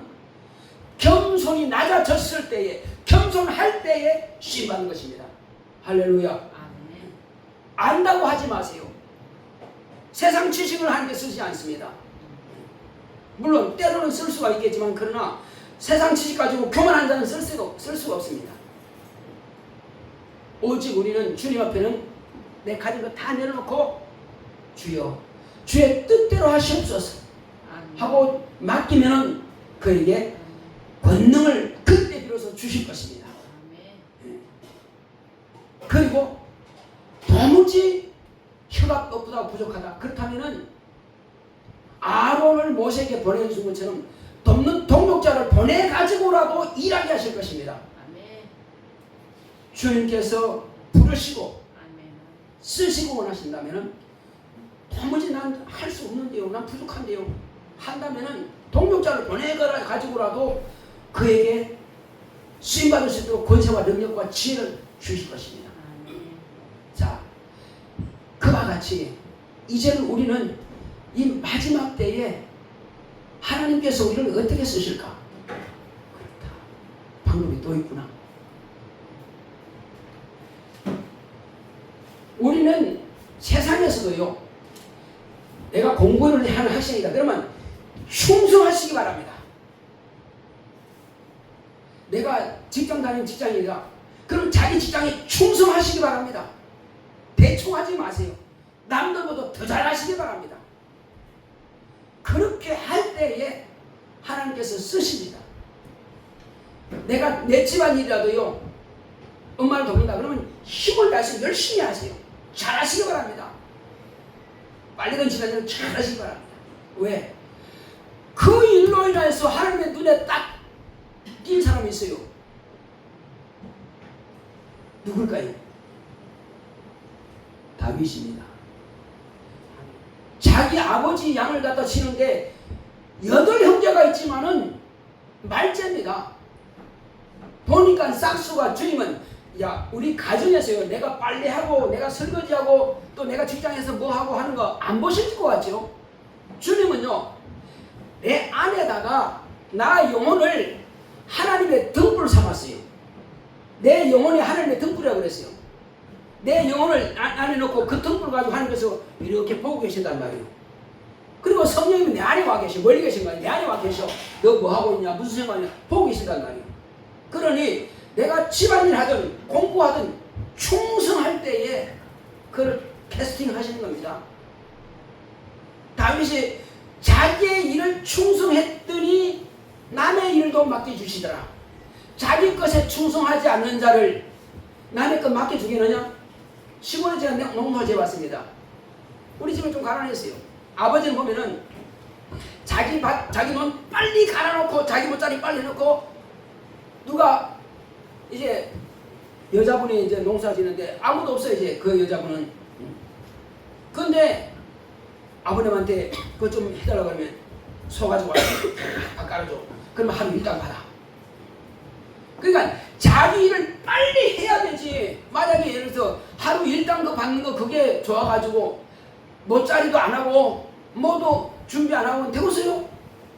겸손히 낮아졌을 때에 겸손할 때에 쓰임받는 것입니다. 할렐루야. 아멘. 안다고 하지 마세요. 세상 지식을 하는 게 쓰지 않습니다. 물론 때로는 쓸 수가 있겠지만 그러나 세상 지식 가지고 교만한 자는 쓸 수가 없습니다. 오직 우리는 주님 앞에는 내 가진 거 다 내려놓고 주여 주의 뜻대로 하시옵소서 아멘. 하고 맡기면은 그에게 권능을 그때 비로소 주실 것입니다. 아멘. 그리고 도무지 혀가 없다 부족하다 그렇다면은 아론을 모세에게 보내준 것처럼 돕는 동력자를 보내가지고라도 일하게 하실 것입니다. 아멘. 주님께서 부르시고 아멘. 쓰시고 원하신다면은 도무지 난 할 수 없는데요. 난 부족한데요. 한다면은 동력자를 보내가지고라도 그에게 쓰임받을 수 있도록 권세와 능력과 지혜를 주실 것입니다. 아멘. 자, 그와 같이 이제는 우리는 이 마지막 때에 하나님께서 우리를 어떻게 쓰실까? 그렇다. 방법이 또 있구나. 우리는 세상에서도요, 내가 공부를 하는 학생이다. 그러면 충성하시기 바랍니다. 내가 직장 다니는 직장이다. 그럼 자기 직장에 충성하시기 바랍니다. 대충 하지 마세요. 남들보다 더 잘하시기 바랍니다. 그렇게 할 때에 하나님께서 쓰십니다. 내가 내 집안일이라도요, 엄마를 돕는다. 그러면 힘을 다해서 열심히 하세요. 잘하시기 바랍니다. 빨리 던지면 잘하시기 바랍니다. 왜? 그 일로 인해서 하나님의 눈에 딱 띈 사람이 있어요. 누굴까요? 다윗입니다. 자기 아버지 양을 갖다 치는데 8형제가 있지만은 말째입니다. 보니까 싹수가 주님은 야 우리 가정에서요 내가 빨래하고 내가 설거지하고 또 내가 직장에서 뭐하고 하는 거 안 보실 것 같죠? 주님은요 내 안에다가 나 영혼을 하나님의 등불 삼았어요. 내 영혼이 하나님의 등불이라고 그랬어요. 내 영혼을 안에 놓고 그 등불 가지고 하나님께서 이렇게 보고 계신단 말이에요. 그리고 성령님은 내 안에 와 계셔. 멀리 계신 거 아니에요. 내 안에 와 계셔. 너 뭐 하고 있냐 무슨 생각이냐 보고 계신단 말이에요. 그러니 내가 집안일 하든 공부하든 충성할 때에 그걸 캐스팅 하시는 겁니다. 다윗이 자기의 일을 충성했더니 남의 일도 맡겨주시더라. 자기 것에 충성하지 않는 자를 남의 것 맡겨주겠느냐? 시골에 제가 농사지어 봤습니다. 우리 집은 좀 가난했어요. 아버지는 보면은 자기 돈 빨리 갈아놓고 자기 보따리 빨리 넣고 누가 이제 여자분이 이제 농사 지는데 아무도 없어요. 이제 그 여자분은. 근데 아버님한테 그거 좀 해달라고 하면 소 가지고 와서 다 깔아줘. 그러면 하루 일당 받아. 그러니까 자기 일을 빨리 해야 되지. 만약에 예를 들어서 하루 일당 더 받는 거 그게 좋아가지고 모짜리도 안 하고 뭐도 준비 안 하고 되겠어요?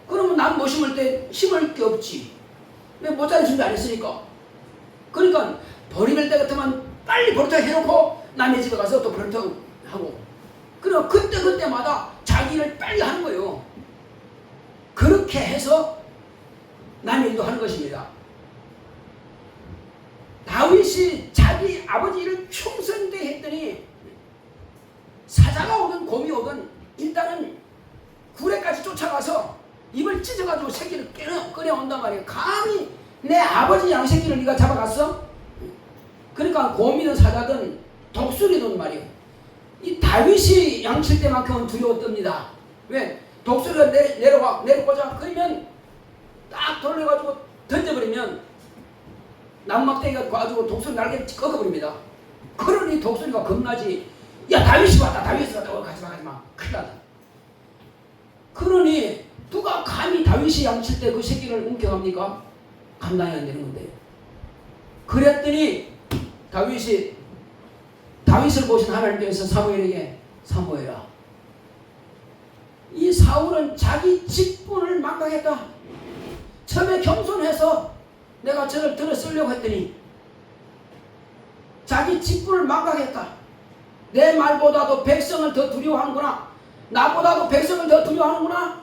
그러면 남 뭐 심을 때 심을 게 없지. 왜 모짜리 준비 안 했으니까. 그러니까 버리는 때 같으면 빨리 버릇하게 해놓고 남의 집에 가서 또 버릇하고 하고. 그럼 그때마다 자기 일을 빨리 하는 거예요. 그렇게 해서 남의 일도 하는 것입니다. 다윗이 자기 아버지 일을 충성되게 했더니 사자가 오든 곰이 오든 일단은 굴에까지 쫓아가서 입을 찢어가지고 새끼를 꺼내온단 말이에요. 감히 내 아버지 양새끼를 네가 잡아갔어? 그러니까 곰이든 사자든 독수리든 말이에요. 이 다윗이 양칠 때만큼은 두려웠답니다. 왜? 독수리가 내려오자 그러면 딱 돌려가지고 던져버리면 남막대기가 가지고 독수리 날개 꺾어버립니다. 그러니 독수리가 겁나지. 야 다윗이 왔다 다윗이 왔다. 가지마 큰일 난다. 그러니 누가 감히 다윗이 양칠 때 그 새끼를 움켜갑니까? 감당이 안 되는 건데. 그랬더니 다윗을 보신 하나님께서 사무엘에게 사무엘아 이 사울은 자기 직분을 망각했다. 처음에 겸손해서 내가 저를 들어 쓰려고 했더니 자기 직분을 망각했다. 내 말보다도 백성을 더 두려워하는구나. 나보다도 백성을 더 두려워하는구나.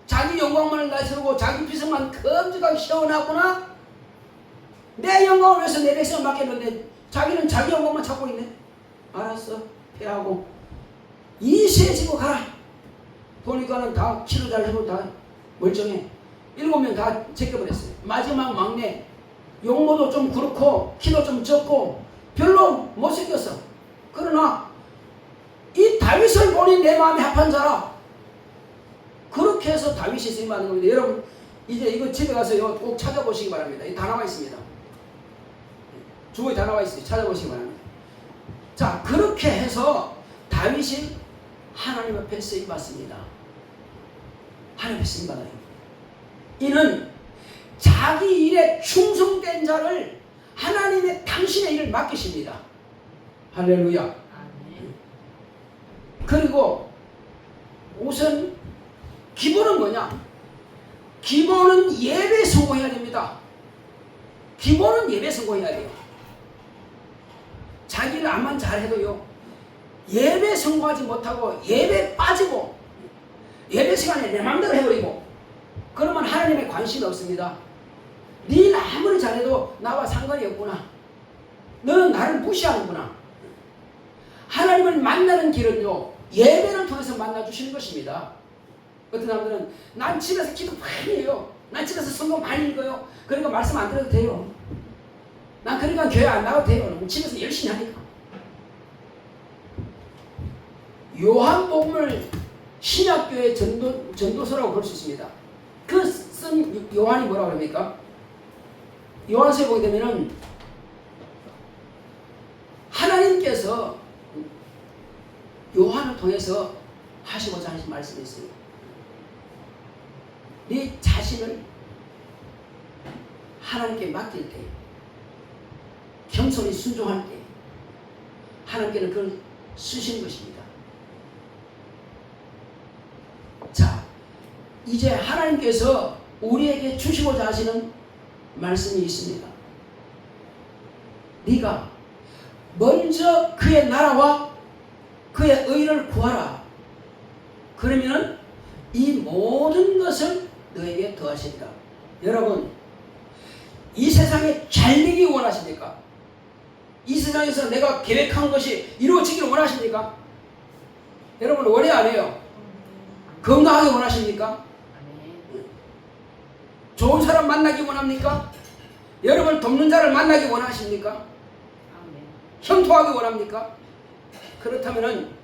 자기 영광만을 나서고 자기 비성만 끔찍하게 시원하구나. 내 영광을 위해서 내 백성을 맡겼는데 자기는 자기 영광만 찾고 있네. 알았어 패하고 이세지고 가라. 보니까는 다 키로 잘해도 다 멀쩡해. 7명 다 제껴버렸어요. 마지막 막내 용모도 좀 그렇고 키도 좀 적고 별로 못생겼어. 그러나 이 다윗을 보니 내 마음에 합한 자라. 그렇게 해서 다윗이 쓰임받는 겁니다. 여러분 이제 이거 집에 가서 이거 꼭 찾아보시기 바랍니다. 다 나와 있습니다. 주보에 다 나와 있어요. 찾아보시기 바랍니다. 자 그렇게 해서 다윗이 하나님 앞에 쓰임받습니다. 하나님 앞에 쓰임받아요. 이는 자기 일에 충성된 자를 하나님의 당신의 일을 맡기십니다. 할렐루야. 아멘. 그리고 우선 기본은 뭐냐? 기본은 예배 성공해야 됩니다. 기본은 예배 성공해야 돼요. 자기를 암만 잘해도요 예배 성공하지 못하고 예배 빠지고 예배 시간에 내 마음대로 해버리고 그러면 하나님의 관심이 없습니다. 네 아무리 잘해도 나와 상관이 없구나. 너는 나를 무시하는구나. 하나님을 만나는 길은요 예배를 통해서 만나주시는 것입니다. 어떤 사람들은 난 집에서 기도 많이 해요. 난 집에서 성경 많이 읽어요. 그러니까 말씀 안 들어도 돼요. 난 그러니까 교회 안 나가도 돼요. 집에서 열심히 하니까. 요한복음을 신약교회 전도서라고 볼 수 있습니다. 그 쓴 요한이 뭐라고 합니까? 요한서에 보게 되면은 하나님께서 요한을 통해서 하시고자 하신 말씀이 있어요. 네 자신을 하나님께 맡길 때, 겸손히 순종할 때 하나님께는 그걸 쓰시는 것입니다. 자, 이제 하나님께서 우리에게 주시고자 하시는 말씀이 있습니다. 네가 먼저 그의 나라와 그의 의를 구하라. 그러면 이 모든 것을 너에게 더하시리라. 여러분, 이 세상에 잘 되기 원하십니까? 이 세상에서 내가 계획한 것이 이루어지기를 원하십니까? 여러분 원해 안 해요? 건강하게 원하십니까? 좋은 사람 만나기 원합니까? 여러분 돕는 자를 만나기 원하십니까? 형통하게 원합니까? 그렇다면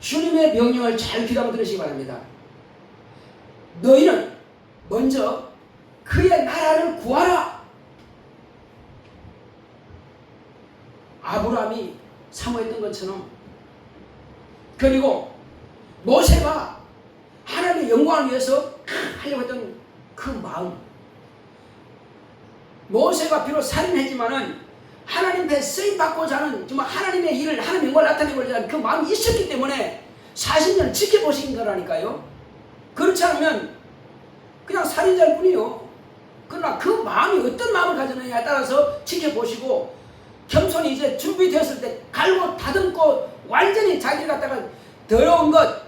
주님의 명령을 잘 귀담아 들으시기 바랍니다. 너희는 먼저 그의 나라를 구하라. 아브라함이 사모했던 것처럼, 그리고 모세가 하나님의 영광을 위해서 하려고 했던 그 마음. 모세가 비록 살인했지만은 하나님 앞에 쓰임받고자 하는 정말 하나님의 일을, 하나님의 영광을 나타내고자 하는 그 마음이 있었기 때문에 40년을 지켜보신 거라니까요. 그렇지 않으면 그냥 살인자일 뿐이요. 그러나 그 마음이 어떤 마음을 가졌느냐에 따라서 지켜보시고 겸손히 이제 준비되었을 때 갈고 다듬고 완전히 자기를 갖다가 더러운 것,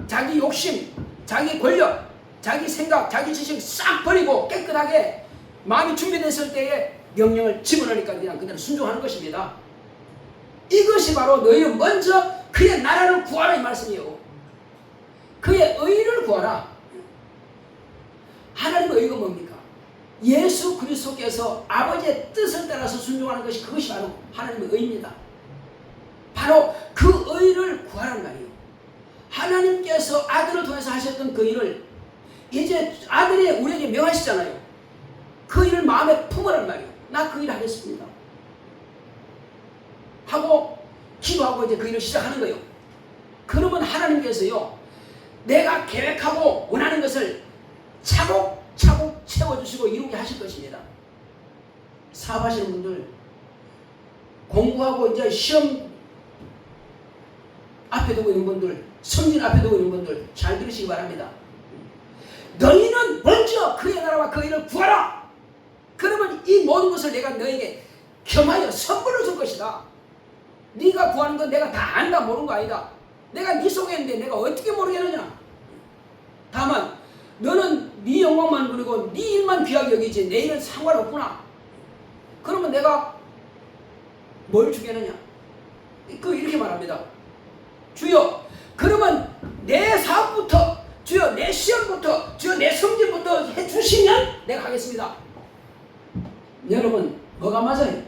자기 욕심, 자기 권력, 자기 생각, 자기 지식 싹 버리고 깨끗하게 마음이 준비됐을 때에 명령을 집어넣으니까 그냥 그대로 순종하는 것입니다. 이것이 바로 너희는 먼저 그의 나라를 구하라 이 말씀이에요. 그의 의를 구하라. 하나님의 의가 뭡니까? 예수 그리스도께서 아버지의 뜻을 따라서 순종하는 것이 그것이 바로 하나님의 의입니다. 바로 그 의를 구하라는 말이에요. 하나님께서 아들을 통해서 하셨던 그 일을 이제 아들이 우리에게 명하시잖아요. 그 일을 마음에 품으란 말이에요. 나 그 일 하겠습니다. 하고 기도하고 이제 그 일을 시작하는 거예요. 그러면 하나님께서요, 내가 계획하고 원하는 것을 차곡차곡 채워주시고 이루게 하실 것입니다. 사업하시는 분들, 공부하고 이제 시험 앞에 두고 있는 분들, 성진 앞에 두고 있는 분들 잘 들으시기 바랍니다. 너희는 먼저 그의 나라와 그 일을 구하라. 그러면 이 모든 것을 내가 너에게 겸하여 선물로 줄 것이다. 네가 구하는 건 내가 다 안다 모르는 거 아니다. 내가 네 속에 있는데 내가 어떻게 모르겠느냐. 다만 너는 네 영광만 그리고 네 일만 귀하게 여기지 내 일은 상관없구나. 그러면 내가 뭘 주겠느냐. 이렇게 말합니다. 주여, 그러면 내 사업부터, 주여 내 시험부터, 주여 내 성질부터 해주시면 내가 하겠습니다. 여러분, 뭐가 맞아요?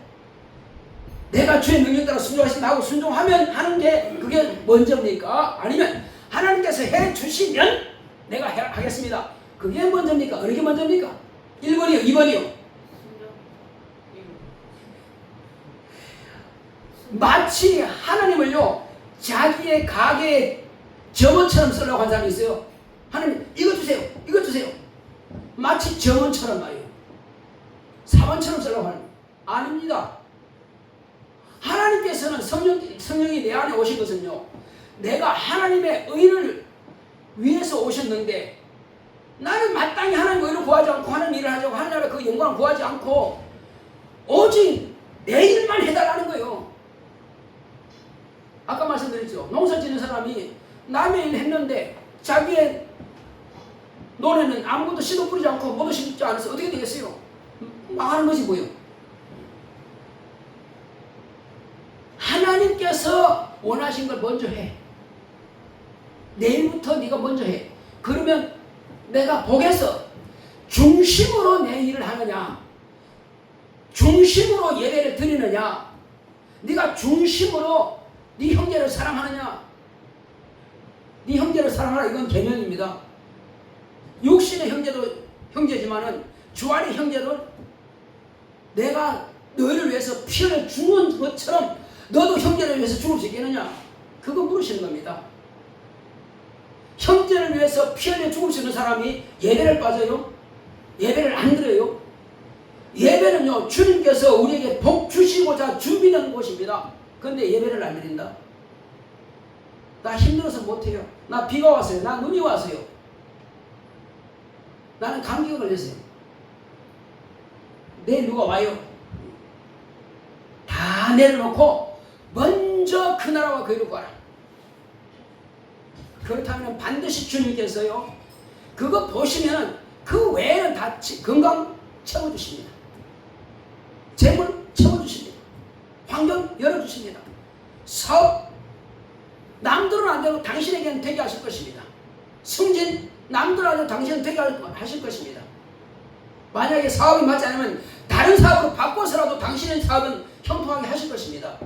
내가 주의 명령 따라 순종하신다 하고 순종하면 하는 게 그게 먼저입니까? 아니면 하나님께서 해주시면 내가 하겠습니다. 그게 먼저입니까? 어느 게 먼저입니까? 1번이요? 2번이요? 마치 하나님을요, 자기의 가게의 점원처럼 쓰려고 한 사람이 있어요. 하나님, 이거 주세요. 이거 주세요. 마치 점원처럼 말이에요. 사원처럼 쓰려고 하는 거예요. 아닙니다. 하나님께서는 성령이 내 안에 오신 것은요, 내가 하나님의 의를 위해서 오셨는데 나는 마땅히 하나님의 의를 구하지 않고 하는 일을 하자고 하나님의 그 영광을 구하지 않고 오직 내 일만 해달라는 거예요. 아까 말씀드렸죠. 농사 짓는 사람이 남의 일 했는데 자기의 논에는 아무것도 씨도 뿌리지 않고 뭐도 심지 않아서 어떻게 되겠어요? 망하는 것이 뭐예요? 하나님께서 원하신 걸 먼저 해. 내일부터 네가 먼저 해. 그러면 내가 보겠어. 중심으로 내 일을 하느냐, 중심으로 예배를 드리느냐, 네가 중심으로 네 형제를 사랑하느냐. 네 형제를 사랑하라, 이건 개념입니다. 육신의 형제도 형제지만은 주 안의 형제도 내가 너희를 위해서 피 흘려 죽는 것처럼 너도 형제를 위해서 죽을 수 있겠느냐? 그거 물으시는 겁니다. 형제를 위해서 피 흘려 죽을 수 있는 사람이 예배를 빠져요? 예배를 안 드려요? 예배는요, 주님께서 우리에게 복 주시고자 준비된 곳입니다. 그런데 예배를 안 드린다? 나 힘들어서 못해요. 나 비가 왔어요. 나 눈이 왔어요. 나는 감기가 걸렸어요. 내일 누가 와요? 다 내려놓고 먼저 그 나라와 그 일을 구하라. 그렇다면 반드시 주님께서요, 그거 보시면 그 외에는 다 건강 채워주십니다. 재물 채워주십니다. 환경 열어주십니다. 사업, 남들은 안 되고 당신에게는 되게 하실 것입니다. 승진, 남들은 안 되고 당신은 되게 하실 것입니다. 만약에 사업이 맞지 않으면 다른 사업으로 바꿔서라도 당신의 사업은 형통하게 하실 것입니다.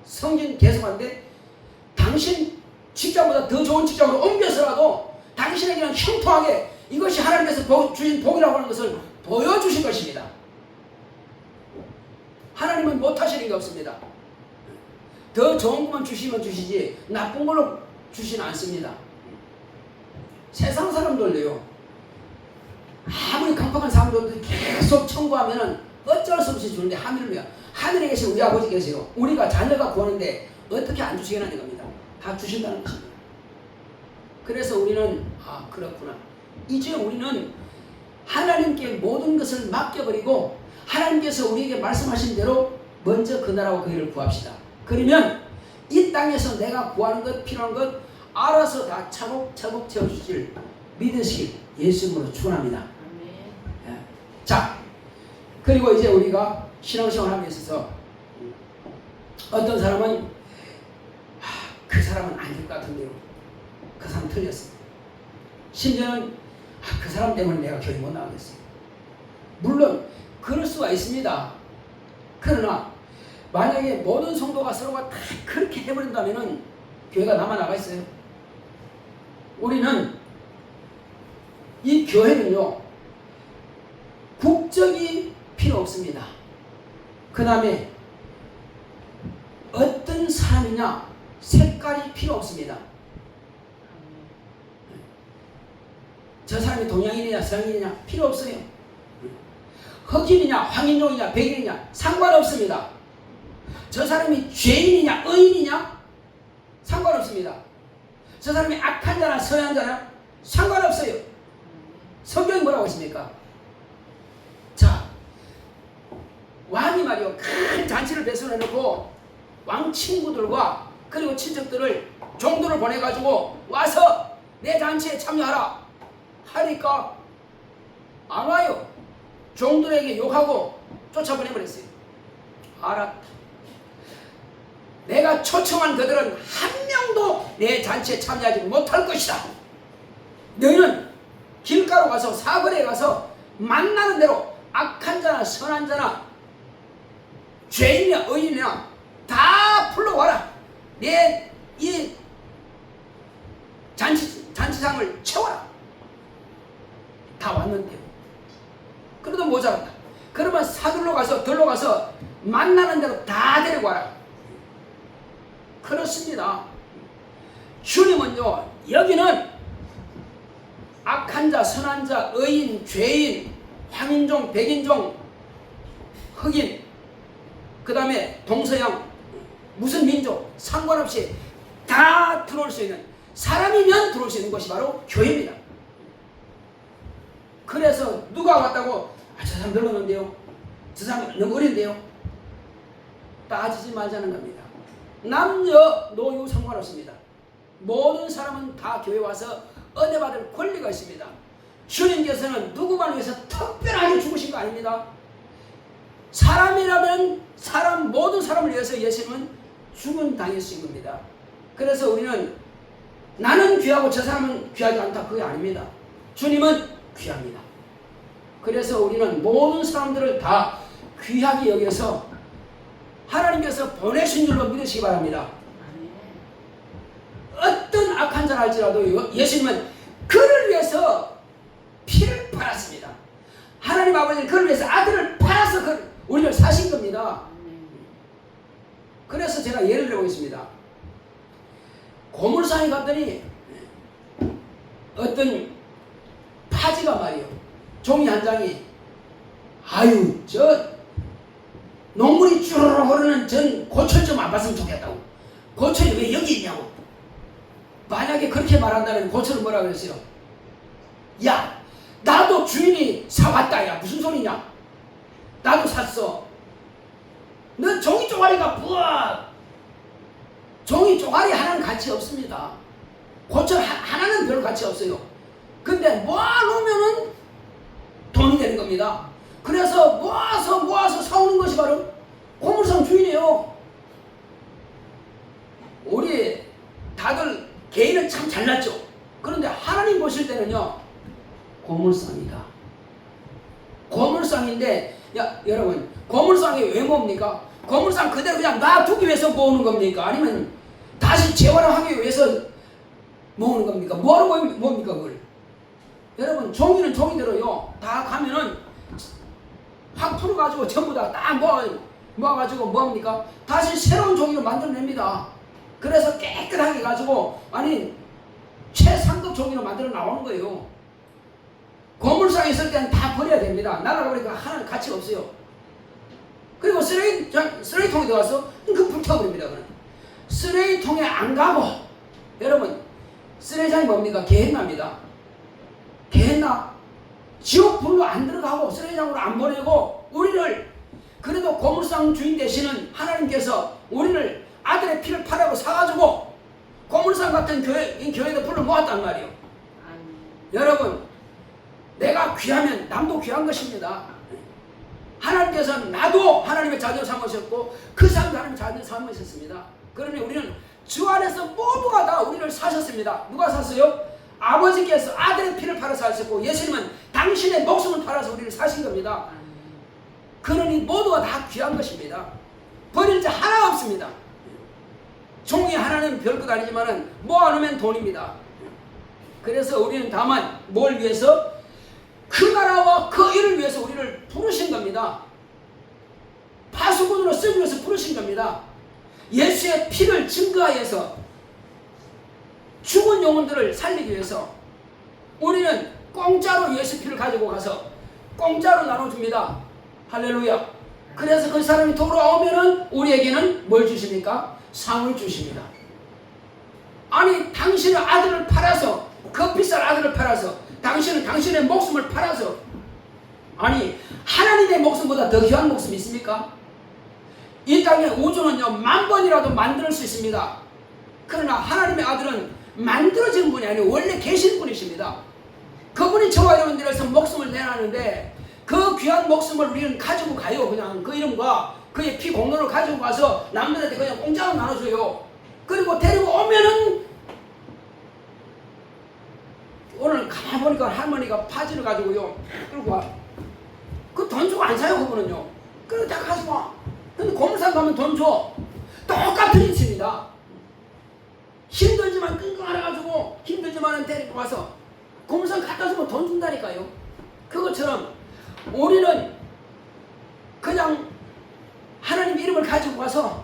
성진 계속하는데 당신 직장보다 더 좋은 직장으로 옮겨서라도 당신에게는 형통하게 이것이 하나님께서 주신 복이라고 하는 것을 보여주실 것입니다. 하나님은 못하시는 게 없습니다. 더 좋은 것만 주시면 주시지 나쁜 걸로 주시는 않습니다. 세상 사람들도요, 아무리 강팍한 사람들도 계속 청구하면은 어쩔 수 없이 주는데 하늘에 계신 우리 아버지 계세요. 우리가 자녀가 구하는데 어떻게 안 주시겠냐는 겁니다. 다 주신다는 것입니다. 그래서 우리는 그렇구나. 이제 우리는 하나님께 모든 것을 맡겨버리고 하나님께서 우리에게 말씀하신 대로 먼저 그 나라와 그 일을 구합시다. 그러면 이 땅에서 내가 구하는 것, 필요한 것 알아서 다 차곡차곡 채워주실 믿으시길 예수 이름으로 축원합니다. 아멘. 자, 그리고 이제 우리가 신앙생활하면서 있어서 어떤 사람은 그 사람은 아닐 것 같은데요. 그 사람 틀렸어요. 심지어는 그 사람 때문에 내가 교회 못 나가겠어요. 물론 그럴 수가 있습니다. 그러나 만약에 모든 성도가 서로가 다 그렇게 해버린다면은 교회가 남아나가 있어요. 우리는 이 교회는요 국적이 필요 없습니다. 그 다음에 어떤 사람이냐 색깔이 필요 없습니다. 저 사람이 동양인이냐 서양인이냐 필요 없어요. 흑인이냐 황인종이냐 백인이냐 상관없습니다. 저 사람이 죄인이냐 의인이냐 상관없습니다. 저 사람이 악한 자나 선한 자나 상관없어요. 성경이 뭐라고 했습니까? 자, 왕이 말이요 큰 잔치를 배설해 놓고 왕 친구들과 그리고 친척들을 종들을 보내가지고 와서 내 잔치에 참여하라 하니까 안 와요. 종들에게 욕하고 쫓아보내버렸어요. 알았다. 내가 초청한 그들은 한 명도 내 잔치에 참여하지 못할 것이다. 너희는 길가로 가서 사거리에 가서 만나는 대로 악한 자나 선한 자나 죄인이나 의인이나 다 불러와라. 내 이 잔치상을 채워라. 다 왔는데요. 그래도 모자란다. 그러면 사들로 가서 들로 가서 만나는 대로 다 데리고 와라. 그렇습니다. 주님은요 여기는 악한 자, 선한 자, 의인, 죄인, 황인종, 백인종, 흑인, 그 다음에 동서양, 무슨 민족 상관없이 다 들어올 수 있는, 사람이면 들어올 수 있는 것이 바로 교회입니다. 그래서 누가 왔다고 저 사람 늙었는데요, 저 사람 너무 어린데요, 따지지 말자는 겁니다. 남녀 노유 상관없습니다. 모든 사람은 다 교회 와서 은혜 받을 권리가 있습니다. 주님께서는 누구만 위해서 특별하게 죽으신 거 아닙니다. 사람이라면 모든 사람을 위해서 예수님은 죽은 당했신 겁니다. 그래서 우리는 나는 귀하고 저 사람은 귀하지 않다, 그게 아닙니다. 주님은 귀합니다. 그래서 우리는 모든 사람들을 다 귀하게 여겨서 하나님께서 보내신 줄로 믿으시기 바랍니다. 어떤 악한 자라 할지라도 예수님은 그를 위해서 피를 팔았습니다. 하나님 아버지는 그를 위해서 아들을 팔아서 우리를 사신 겁니다. 그래서 제가 예를 들어보겠습니다. 고물상에 갔더니 어떤 파지가 말이요, 종이 한 장이 아유 저 녹물이 쭈르륵 흐르는 전 고철 좀 안 봤으면 좋겠다고. 고철이 왜 여기 있냐고. 만약에 그렇게 말한다면 고철은 뭐라 그랬어요? 야 나도 주인이 사왔다. 야 무슨 소리냐, 나도 샀어. 너 종이 쪼가리가 부어. 종이 쪼가리 하나는 가치 없습니다. 고철 하나는 별 가치 없어요. 근데 모아놓으면은 돈이 되는 겁니다. 그래서 모아서 사오는 것이 바로 고물상 주인이에요. 우리 다들 개인은 참 잘났죠. 그런데 하나님 보실 때는요 고물상이다. 고물상인데 여러분 고물상이 왜 뭡니까? 고물상 그대로 그냥 놔두기 위해서 모으는 겁니까? 아니면 다시 재활용하기 위해서 모으는 겁니까? 뭐하러 뭡니까 그걸? 여러분 종이는 종이대로요 다 가면은 확 풀어가지고 전부 다 딱 모아가지고 뭐합니까? 다시 새로운 종이로 만들어냅니다. 그래서 깨끗하게 가지고 최상급 종이로 만들어 나오는 거예요. 고물상에 있을 때는 다 버려야 됩니다. 날아가 버리니까 하나는 가치가 없어요. 그리고 쓰레기통에 들어가서 그 불태워버립니다. 그는 쓰레기통에 안 가고, 여러분 쓰레기장이 뭡니까? 게헨나입니다. 게헨나 지옥 불로 안 들어가고 쓰레기장으로 안 보내고 우리를, 그래도 고물상 주인 되시는 하나님께서 우리를 아들의 피를 팔아고 사가지고 고물상 같은 교회도 불러 모았단 말이에요. 여러분, 내가 귀하면 남도 귀한 것입니다. 하나님께서는 나도 하나님의 자녀로 삼으셨고 그 사람도 하나님의 자녀로 삼으셨습니다. 그러니 우리는 주 안에서 모두가 다 우리를 사셨습니다. 누가 샀어요? 아버지께서 아들의 피를 팔아서 하셨고 예수님은 당신의 목숨을 팔아서 우리를 사신 겁니다. 그러니 모두가 다 귀한 것입니다. 버릴 자 하나 없습니다. 종이 하나는 별것 아니지만 모아놓으면 돈입니다. 그래서 우리는 다만 뭘 위해서? 그 나라와 그 일을 위해서 우리를 부르신 겁니다. 파수꾼으로 쓰기 위해서 부르신 겁니다. 예수의 피를 증거하여서 죽은 영혼들을 살리기 위해서 우리는 공짜로 예수 피를 가지고 가서 공짜로 나눠줍니다. 할렐루야. 그래서 그 사람이 돌아오면은 우리에게는 뭘 주십니까? 상을 주십니다. 아니, 당신의 아들을 팔아서, 그 비싼 아들을 팔아서, 당신은 당신의 목숨을 팔아서, 아니 하나님의 목숨보다 더 귀한 목숨이 있습니까? 이 땅의 우주는요 10,000번이라도 만들 수 있습니다. 그러나 하나님의 아들은 만들어진 분이 아니고 원래 계신 분이십니다. 그분이 저와 여러분들을 위해서 목숨을 내놨는데 그 귀한 목숨을 우리는 가지고 가요. 그냥 그 이름과 그의 피 공로를 가지고 가서 남들한테 그냥 공짜로 나눠줘요. 그리고 데리고 오면은, 오늘 가만히 보니까 할머니가 파지를 가지고요 끌고 와. 그 돈 주고 안 사요. 그분은요. 그리고 다 가지고 와. 근데 고물상 가면 돈 줘. 똑같은 이치입니다. 힘들지만 끙끙 앓아가지고 힘들지만은 데리고 와서 고물상 갖다 주면 돈 준다니까요. 그것처럼 우리는 그냥 하나님 이름을 가지고 와서,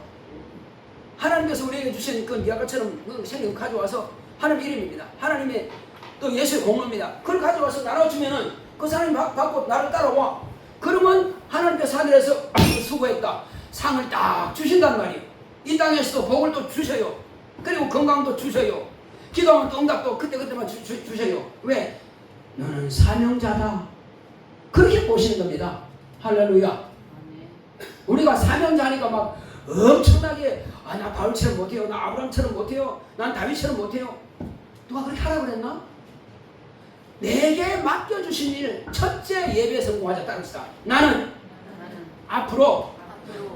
하나님께서 우리에게 주신 그 미약과처럼 그 생명을 가져와서, 하나님 이름입니다. 하나님의 또 예수의 공로입니다. 그걸 가져와서 나눠주면은 그 사람이 받고 나를 따라와. 그러면 하나님께서 하늘에서 수고했다 상을 딱 주신단 말이에요. 이 땅에서도 복을 또 주셔요. 그리고 건강도 주셔요. 기도하면 또 응답도 그때그때만 주셔요. 왜? 너는 사명자다. 그렇게 보시는 겁니다. 할렐루야. 우리가 사명자니까 막 엄청나게, 아, 나 바울처럼 못해요, 나 아브라함처럼 못해요, 난 다윗처럼 못해요. 누가 그렇게 하라고 그랬나? 내게 맡겨주신 일, 첫째 예배에 성공하자. 따릅시다. 나는 앞으로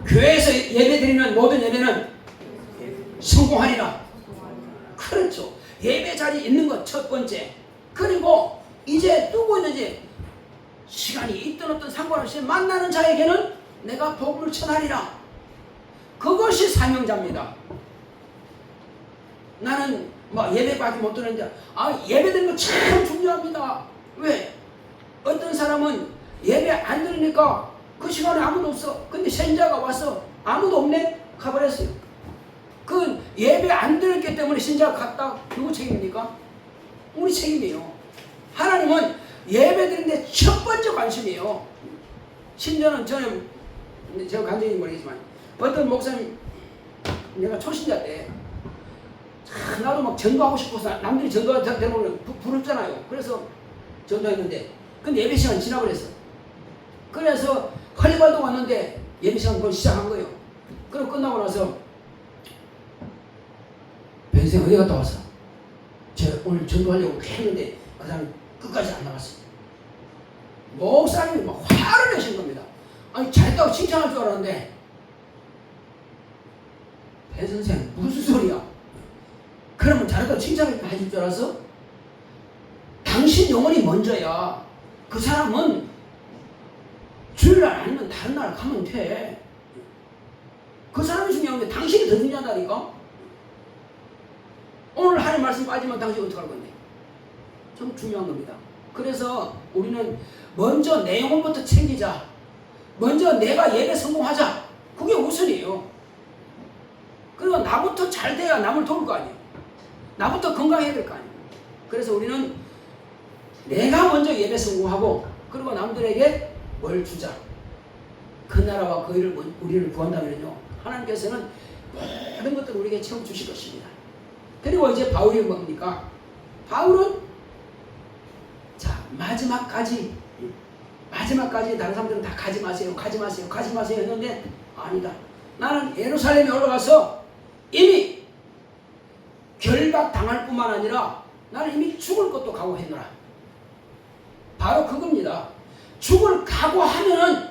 교회에서 예배드리는 모든 예배는 성공하리라. 그렇죠. 예배 자리에 있는 것 첫 번째. 그리고 이제 누구 있는지 시간이 있든 없든 상관없이 만나는 자에게는 내가 복음을 전하리라. 그것이 사명자입니다. 나는 뭐 예배밖에 못 드는데, 예배드리는 거 참 중요합니다. 왜? 어떤 사람은 예배 안 드리니까 그 시간에 아무도 없어. 근데 신자가 와서 아무도 없네? 가버렸어요. 그 예배 안 드렸기 때문에 신자가 갔다. 누구 책임입니까? 우리 책임이에요. 하나님은 예배 드리는데 첫 번째 관심이에요. 심지어는 저는, 제가 간증이 모르겠지만 어떤 목사님, 내가 초신자 때 나도 막 전도하고 싶어서 남들이 전도하는 부럽잖아요. 그래서 전도했는데 근데 예배 시간 지나버렸어. 그래서 허리발도 왔는데 예배 시간 그걸 시작한 거예요. 그리고 끝나고 나서 변생 어디 갔다 왔어? 제가 오늘 전도하려고 했는데 그 사람이 끝까지 안 나갔어요. 목사님이 막 화를 내신 겁니다. 아니 잘했다고 칭찬할 줄 알았는데, 배 선생 무슨 소리야? 그러면 잘했다고 칭찬해줄 줄 알았어? 당신 영혼이 먼저야. 그 사람은 주일날 아니면 다른 날 가면 돼. 그 사람이 중요한데 당신이 더 중요하다니까? 오늘 하나님 말씀 빠지면 당신이 어떡할 건데? 참 중요한 겁니다. 그래서 우리는 먼저 내 영혼부터 챙기자. 먼저 내가 예배 성공하자. 그게 우선이에요. 그리고 나부터 잘 돼야 남을 도울 거 아니에요. 나부터 건강해야 될 거 아니에요. 그래서 우리는 내가 먼저 예배 성공하고 그리고 남들에게 뭘 주자. 그 나라와 그 일을 우리를 구한다면요, 하나님께서는 모든 것들을 우리에게 채워 주실 것입니다. 그리고 이제 바울이 뭡니까? 바울은 자 마지막까지 다른 사람들은 다 가지 마세요 했는데 아니다. 나는 예루살렘에 올라가서 이미 결박당할 뿐만 아니라 나는 이미 죽을 것도 각오했노라. 바로 그겁니다. 죽을 각오하면은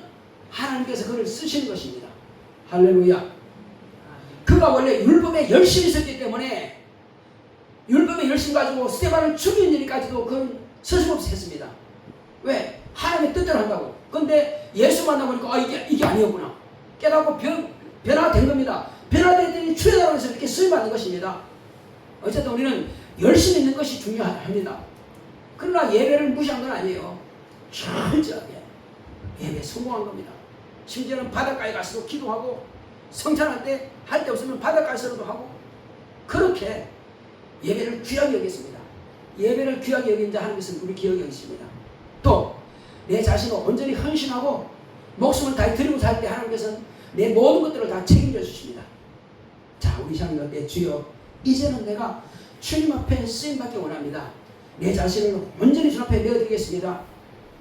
하나님께서 그를 쓰시는 것입니다. 할렐루야. 그가 원래 율법에 열심히 있었기 때문에 율법에 열심 가지고 스데반을 죽인 일까지도 그는 서슴없이 했습니다. 왜? 하나님의 뜻대로 한다고. 근데 예수 만나보니까 이게 아니었구나. 깨닫고 변화된 겁니다. 변화되더니 주의하라고 해서 이렇게 쓰임받는 것입니다. 어쨌든 우리는 열심히 있는 것이 중요합니다. 그러나 예배를 무시한 건 아니에요. 철저하게 예배 성공한 겁니다. 심지어는 바닷가에 가서도 기도하고 성찬할 때 할 데 없으면 바닷가에서도 하고 그렇게 예배를 귀하게 여겼습니다. 예배를 귀하게 여긴 자 하나님께서는 우리 귀하게 여기십니다. 또 내 자신을 온전히 헌신하고 목숨을 다해 드리고 살 때 하나님께서는 내 모든 것들을 다 책임져 주십니다. 자, 우리 시간이 때 주여 이제는 내가 주님 앞에 쓰임받기 원합니다. 내 자신을 온전히 주님 앞에 내어드리겠습니다.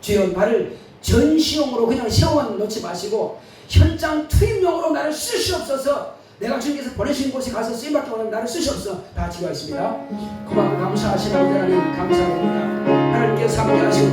주여 나를 전시용으로 그냥 시험만 놓지 마시고 현장 투입용으로 나를 쓰시옵소서. 내가 주님께서 보내신 곳에 가서 쓰임받기 원합니다. 나를 쓰시옵소서. 다 같이 기도하겠습니다. 고맙고 감사하시는 하나님 감사합니다. 하나님께서 함께하시고